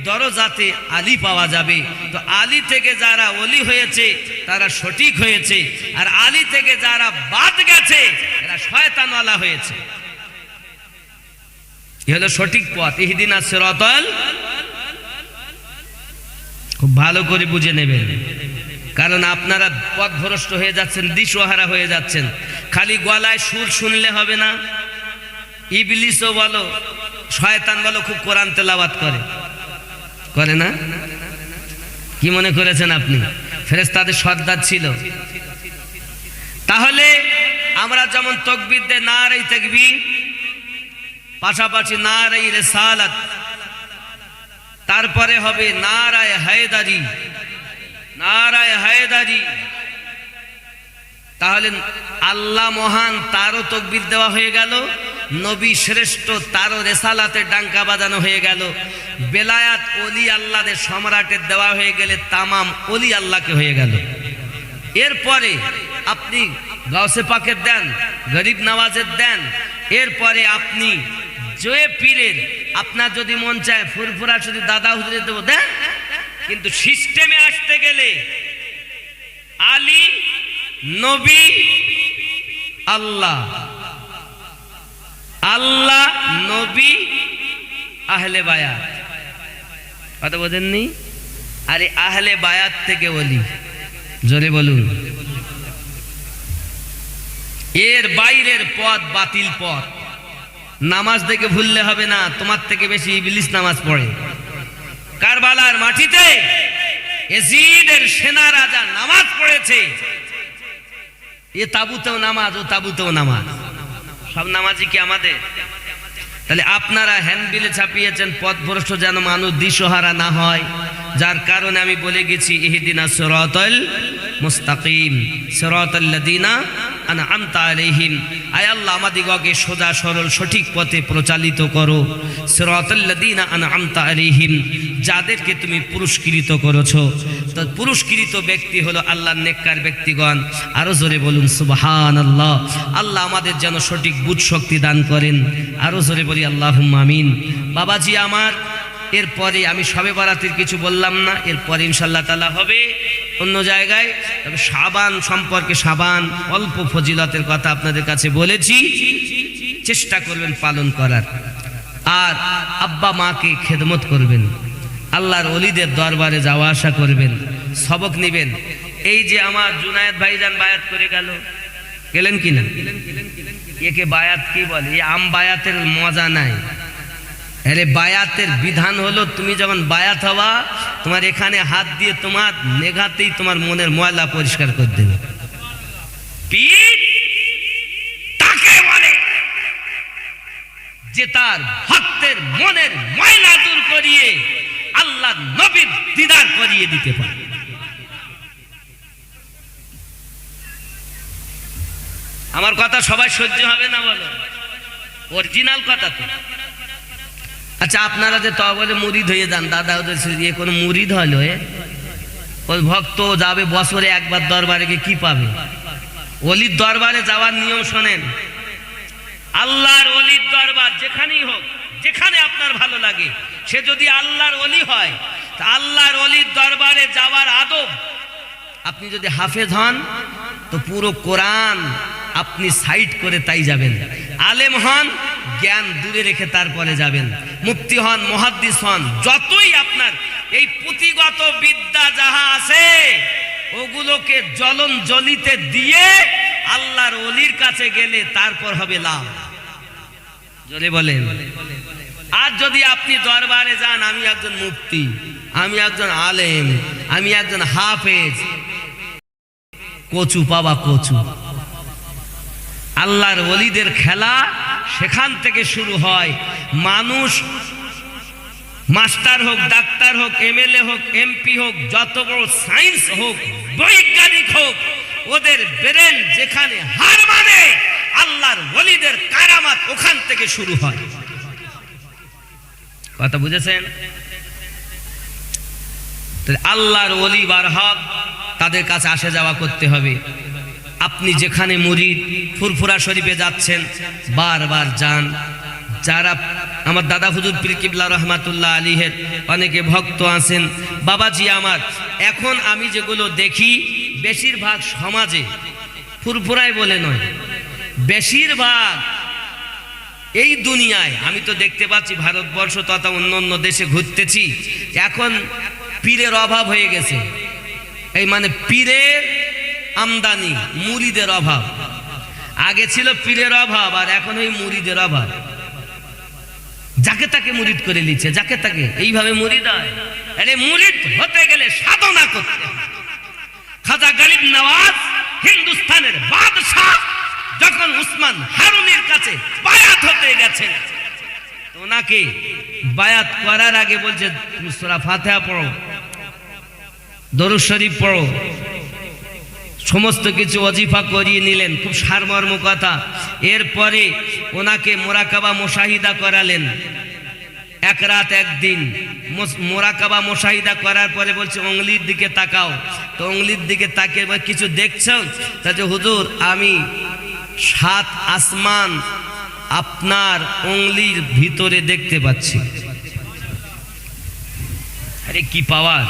S1: দরজাতে আলী পাওয়া যাবে। তো আলী থেকে যারা ওলি হয়েছে তারা সঠিক হয়েছে, আর আলী থেকে যারা বাদ গেছে এরা শয়তানওয়ালা হয়েছে। এ হলো সঠিক পথ। ইহদিনাস সিরাতাল, খুব ভালো করে বুঝে নেবেন, কারণ আপনারা পথভ্রষ্ট হয়ে যাচ্ছেন, দিশোহারা হয়ে যাচ্ছেন। খালি গলায় সুর শুনলে হবে না। ইবলিসও বলো, শয়তান বলো, খুব কোরআন তেলাওয়াত করে না? কি মনে করেছেন আপনি ফেরেশতাদের সর্দার ছিল? তাহলে আমরা যেমন তাকবীর দেই নারে তাকবীর, পাশাপাশি নারে রিসালাত, তারপরে হবে নারায়ে হায়দারি, নারায়ে হায়দারি। তাহলে আল্লাহ মহান, তারও তাকবীর দেওয়া হয়ে গেল, নবী শ্রেষ্ঠ, তারও রিসালাতের ডাঙ্কা বাজানো হয়ে গেল। বেলায়াত ওলি আল্লাহদের সম্রাটের দেওয়া হয়ে গেলে তামাম ওলি আল্লাহকে হয়ে গেল। এরপরে আপনি গাউসে পাকের দেন, গরিব নওয়াজের দেন, এরপরে আপনি জয়ে পীরের, আপনার যদি মন চায় ফুরফুরা শুধু দাদা হুজুরে দেবো দেন, কিন্তু সিস্টেমে আসতে গেলে আলী, নবী, আল্লাহ, আল্লাহ, নবী, আহলে বায়াত। কথা বোঝেননি? আরে আহলে বায়াত থেকে ওলি, জোরে বলুন। এর বাইরের পথ বাতিল পথ। নামাজ দেখে ভুললে হবে না, তোমার থেকে বেশি ইবলিস নামাজ পড়ে। কারবালার মাটিতে ইয়াজিদের সেনা রাজা নামাজ পড়েছে, এ তাবুতেও নামাজ, ও তাবুতেও নামাজ, সব নামাজি কি আমাদের? তাহলে আপনারা হ্যান্ডবিলে ছাপিয়েছেন পথভ্রষ্ট যেন মানুষ দিশোহারা না হয়, যার কারণে আমি বলে গেছি ইহদিনাস সিরাতাল মুস্তাকিম সিরাতাল লাযিনা আনআমতা আলাইহিম। আয় আল্লাহ আমাদিগকে সোজা সরল সঠিক পথে প্রচালিত করো। সিরাতাল লাযিনা আনআমতা আলাইহিম, যাদেরকে তুমি পুরস্কৃত করেছো। তো পুরস্কৃত ব্যক্তি হলো আল্লাহর নেককার ব্যক্তিগণ। আরো জোরে বলুন সুবহানাল্লাহ। আল্লাহ আমাদের যেন সঠিক বুঝ শক্তি দান করেন। আরো জোরে বলি আল্লাহুম্মা আমিন। বাবাজি আমার, এরপরে আমি শবে বরাতের কিছু বললাম না, এরপরে ইনশাআল্লাহ তাআলা হবে অন্য জায়গায়। তবে শাবান সম্পর্কে, শাবান অল্প ফজিলতের কথা আপনাদের কাছে বলেছি, চেষ্টা করবেন পালন করার। আর আব্বা মাকে খেদমত করবেন, আল্লাহর ওলিদের দরবারে যাওয়া আসা করবেন, সবক নেবেন। এই যে আমার জুনায়েদ ভাইজান বায়াত করে গেলেন কিনা? একে বায়াত কি বলে? এই আম বায়াতের মজা নাই। আরে বায়াতের বিধান হলো তুমি যখন বায়াত হবা, তোমার এখানে হাত দিয়ে তোমার নেগাতেই তোমার মনের ময়লা পরিষ্কার করে দেবে। পীর তাকে বলে যে তার ভক্তের মনের ময়লা দূর করিয়ে আল্লাহ নবীর দিদার করিয়ে দিতে পারে। আমার কথা সবাই সহ্য হবে না বলো? অরিজিনাল কথা তো। আচ্ছা, আপনারা যে তবলে মুরিদ হয়ে যান, দাদা ওদের কোনো মুরিদ হলো, ওই ভক্ত যাবে বছরে একবার দরবারে গিয়ে কি পাবে? ওলির দরবারে যাওয়ার নিয়ম শোনেন। আল্লাহর ওলির দরবার যেখানেই হোক, যেখানে আপনার ভালো লাগে, সে যদি আল্লাহর ওলি হয়, তা আল্লাহর ওলির দরবারে যাওয়ার আদব, আপনি যদি হাফেজ হন তো পুরো কোরআন আপনি সাইড করে তাই যাবেন। আলেম হন, জ্ঞান দূরে রেখে তারপরে যাবেন। মুফতি হন, মুহাদ্দিস হন, যতই আপনার এই পুঁথিগত বিদ্যা যাহা আছে ওগুলোকে জ্বলন জ্বলিতে দিয়ে আল্লাহর ওলির কাছে গেলে তারপর হবে লাভ। জোরে বলেন। আর যদি আপনি দরবারে যান, আমি একজন মুফতি, আমি একজন আলেম, আমি একজন হাফেজ, কচু পাবা কচু। আল্লাহর ওলিদের খেলা সেখান থেকে শুরু হয়। মানুষ মাস্টার হোক, ডাক্তার হোক, এমএলএ হোক, এমপি হোক, যত বড় সায়েন্স হোক, বৈজ্ঞানিক হোক, ওদের ব্রেন যেখানে হার মানে, আল্লাহর ওলিদের কারামাত ওখান থেকে শুরু হয়। কথা বুঝেছেন? আল্লাহর ওলি বার হক, তাদের কাছে আসা যাওয়া করতে হবে। আপনি যেখানে মুরিদ, ফুরফুরা শরীফে যাচ্ছেন, বারবার যান। যারা আমার দাদা হুজুর পীর কিবলা রহমাতুল্লাহ আলাইহির অনেকে ভক্ত আছেন, বাবাজি আমার, এখন আমি যেগুলো দেখি বেশিরভাগ সমাজে, ফুরফুরায় বলে নয়, বেশিরভাগ এই দুনিয়ায় আমি তো দেখতে পাচ্ছি, ভারতবর্ষ তথা অন্য অন্য দেশে ঘুরতেছি, এখন পীরের অভাব হয়ে গেছে। এই মানে পীরের আমদানি, মুরিদের অভাব। আগে ছিল পীরের অভাব, আর এখন ওই মুরিদের অভাব। যাকে তাকে মুরিদ করে নিচ্ছে, যাকে তাকে এইভাবে মুরিদ হয়। আরে মুরিদ হতে গেলে সাধনা করতে হবে। খাজা গরিব নওয়াজ হিন্দুস্তানের বাদশাহ যখন উসমান হারুনের কাছে বায়াত হতে গেছে, তো ওনাকে বায়াত করার আগে বলছে, তুমি সূরা ফাতিহা পড়ো, দরুদ শরীফ পড়ো, সমস্ত কিছু ওজিফা করিয়ে নিলেন, খুব সারমর্ম কথা। এরপরে ওনাকে মোরাকাবা মুশাহিদা করালেন, এক রাত একদিন মোরাকাবা মুশাহিদা করার পরে বলছে, উংলির দিকে তাকাও। তো উংলির দিকে তাকিয়ে কিছু দেখছো? তাহলে হুজুর, আমি 7 আসমান আপনার উংলির ভিতরে দেখতে পাচ্ছি। আরে কি পাওয়ার!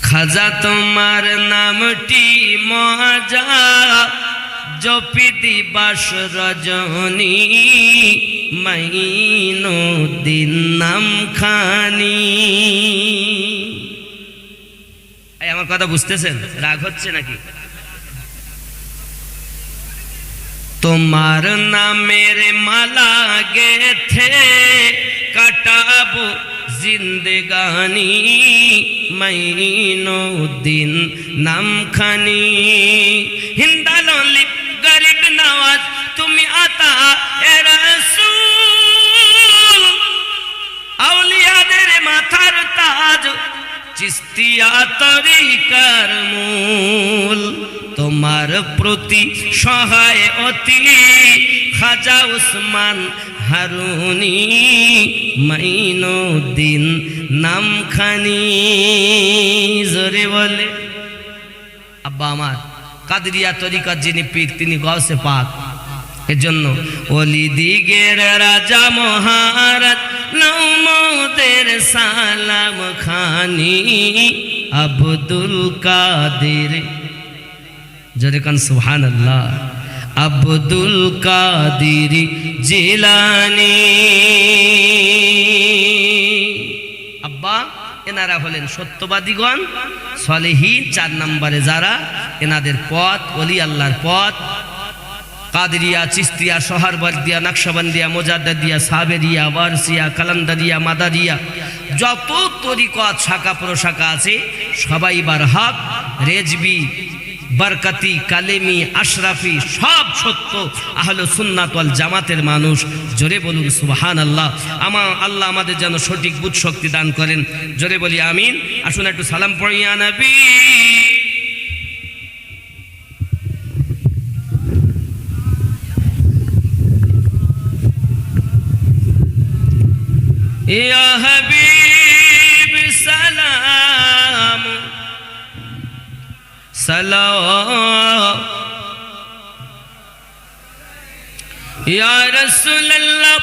S1: খাজা তোমার নামটি মজা, জপি দিবাস রজনী, মাইনুদ্দিন নাম খানি। আমার কথা বুঝতেছেন? রাগ হচ্ছে নাকি? তোমার নামের মালা গেথে কাটাবো জিন্দেগানি, মাইনুদ্দিন নাম খানি। হিন্দালি গরিব নওয়াজ তুমি আতা এ রাসূল, আউলিয়াদের মাথার তাজ, চিস্তিয়া তরিকার মূল। তোমার প্রতি সহায় অতি খাজা উসমান হারুনি, মাইনুদ্দিন নাম খানি। জোরে বলে। আব্বা আমার কাদরিয়া তরিকার যিনি পীর, তিনি গাউসে পাক। এজন্য ওলি দিগের রাজা মহারাজ, নৌমদের সালাম খানি, আব্দুল কাদের, জোরে কান সুবহানাল্লাহ, আব্দুল কাদের জিলানী। আব্বা, এনারা হলেন সত্যবাদীগণ, সালেহীন, 4 নম্বরে যারা, এনাদের পথ ওলি আল্লাহর পথ। কাদরিয়া, চিস্তিয়া, সোহরাওয়ার্দিয়া, নকশবন্দিয়া, মুজাদ্দিদিয়া, সাবেরিয়া, ওয়ারসিয়া, কালান্দারিয়া, মাদারিয়া, যত তরিকত শাখা প্রশাখা আছে সবাই বারহাক, রেজবি, বরকতি, কালেমি, আশরাফি, সব সত্য আহলে সুন্নাত ওয়াল জামাতের মানুষ। জোরে বলুন সুবহানাল্লাহ। আল্লাহ আমাদের যেন সঠিক বুঝ শক্তি দান করেন। জোরে বলি আমিন। আসুন একটু সালাম পড়ি ইয়া নবী। ইয়া হাবিব সালাম সালাম, ইয়া রাসূলুল্লাহ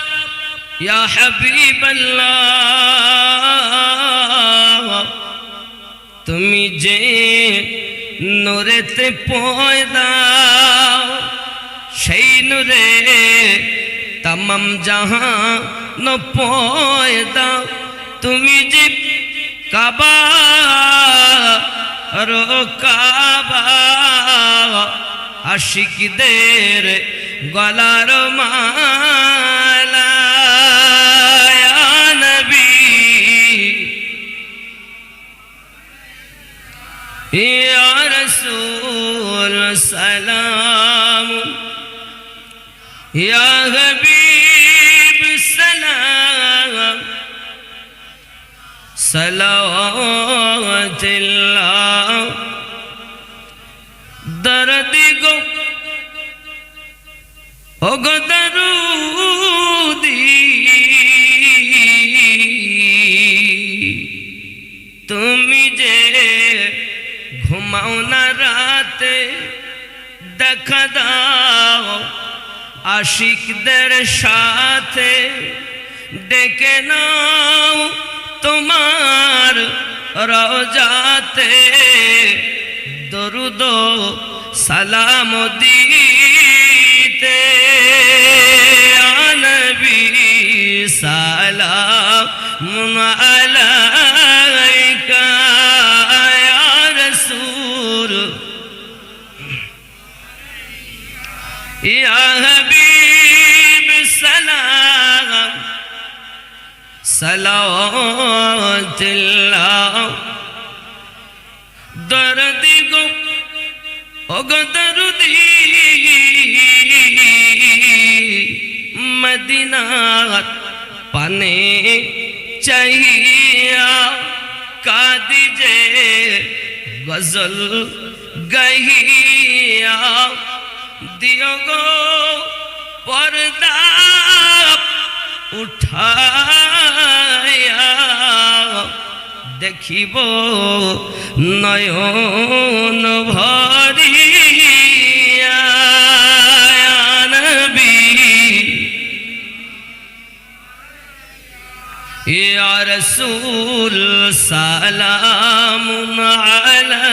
S1: ইয়া হাবিবাল্লাহ। তুমি যে নূরেতে পয়দা, সেই নূরে तमाम जहान पयदा। তুমি যে কাবা রো কাবা, আশিকদের গলার মালা। সালাম ইয়া হাবিব সালাম সালাওয়াতুল্লাহ দরদি গো ও গো দরুদি তুমি যে ঘুমাও না রাতে দেখা দাও আশিকদের সাথে ডেকে নাও তোমার রওজাতে দরুদ সালাম দিতে নবী সালাম আলাইকা ইয়া রাসূল ইয়া হাবিব সালাম সালাওয়াতুল্লাহ দরদি গো ও গো দরদি মদিনার পানে চাহিয়া কাঁদি যে গজল গাহিয়া দিও গো পর্দা উঠায়া দেখিব নয়ন ভরিয়া নবী ইয়া রাসূল সালামুন আলা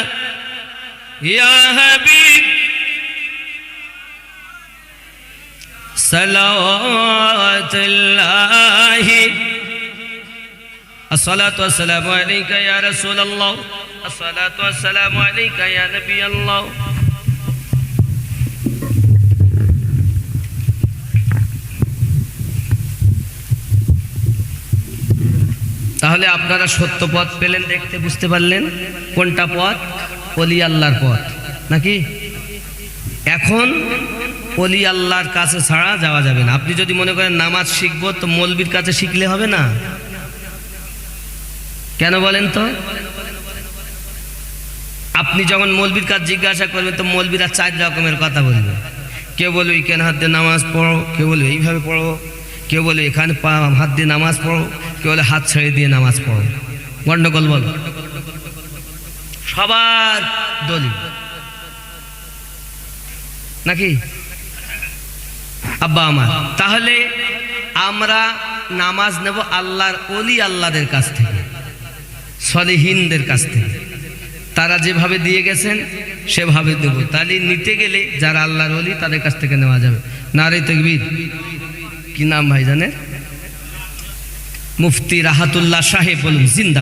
S1: ইয়া হাবিব সালাওয়াতুল্লাহি الصلاة والسلام عليك يا رسول الله الصلاة والسلام عليك يا نبي الله তাহলে আপনারা সত্য পথ পেলেন, দেখতে বুঝতে পারলেন কোনটা পথ? ওলি আল্লাহর পথ নাকি? এখন ওলি আল্লাহর কাছে ছাড়া যাওয়া যাবে না। আপনি যদি মনে করেন নামাজ শিখবো তো মৌলবীর কাছে শিখলে হবে না, কেন বলেন তো? আপনি যখন মৌলবীর কাছে জিজ্ঞাসা করবেন তো মৌলবীরা 4 রকমের কথা বলবে। কেউ বলবে এইখানে হাত দিয়ে নামাজ পড়ো, কেউ বলবে এইভাবে পড়ো, কেউ বলবে এখানে হাত দিয়ে নামাজ পড়ো, কেউ বলে হাত ছেড়ে দিয়ে নামাজ পড়ো। গন্ডগোল বলো, সবার দলিল নাকি আব্বা আমার? তাহলে আমরা নামাজ নেব আল্লাহর ওলি আল্লাহদের কাছ থেকে, সলিহিনদের কাছ থেকে। তারা যেভাবে দিয়ে গেছেন সেভাবে দেব। তাহলে নিতে গেলে যারা আল্লাহর ওলি তাদের কাছ থেকে নেওয়া যাবে। নারে তাকবীর। কি নাম ভাই জানেন? মুফতি রাহাতুল্লাহ সাহেব, বলুন জিন্দা।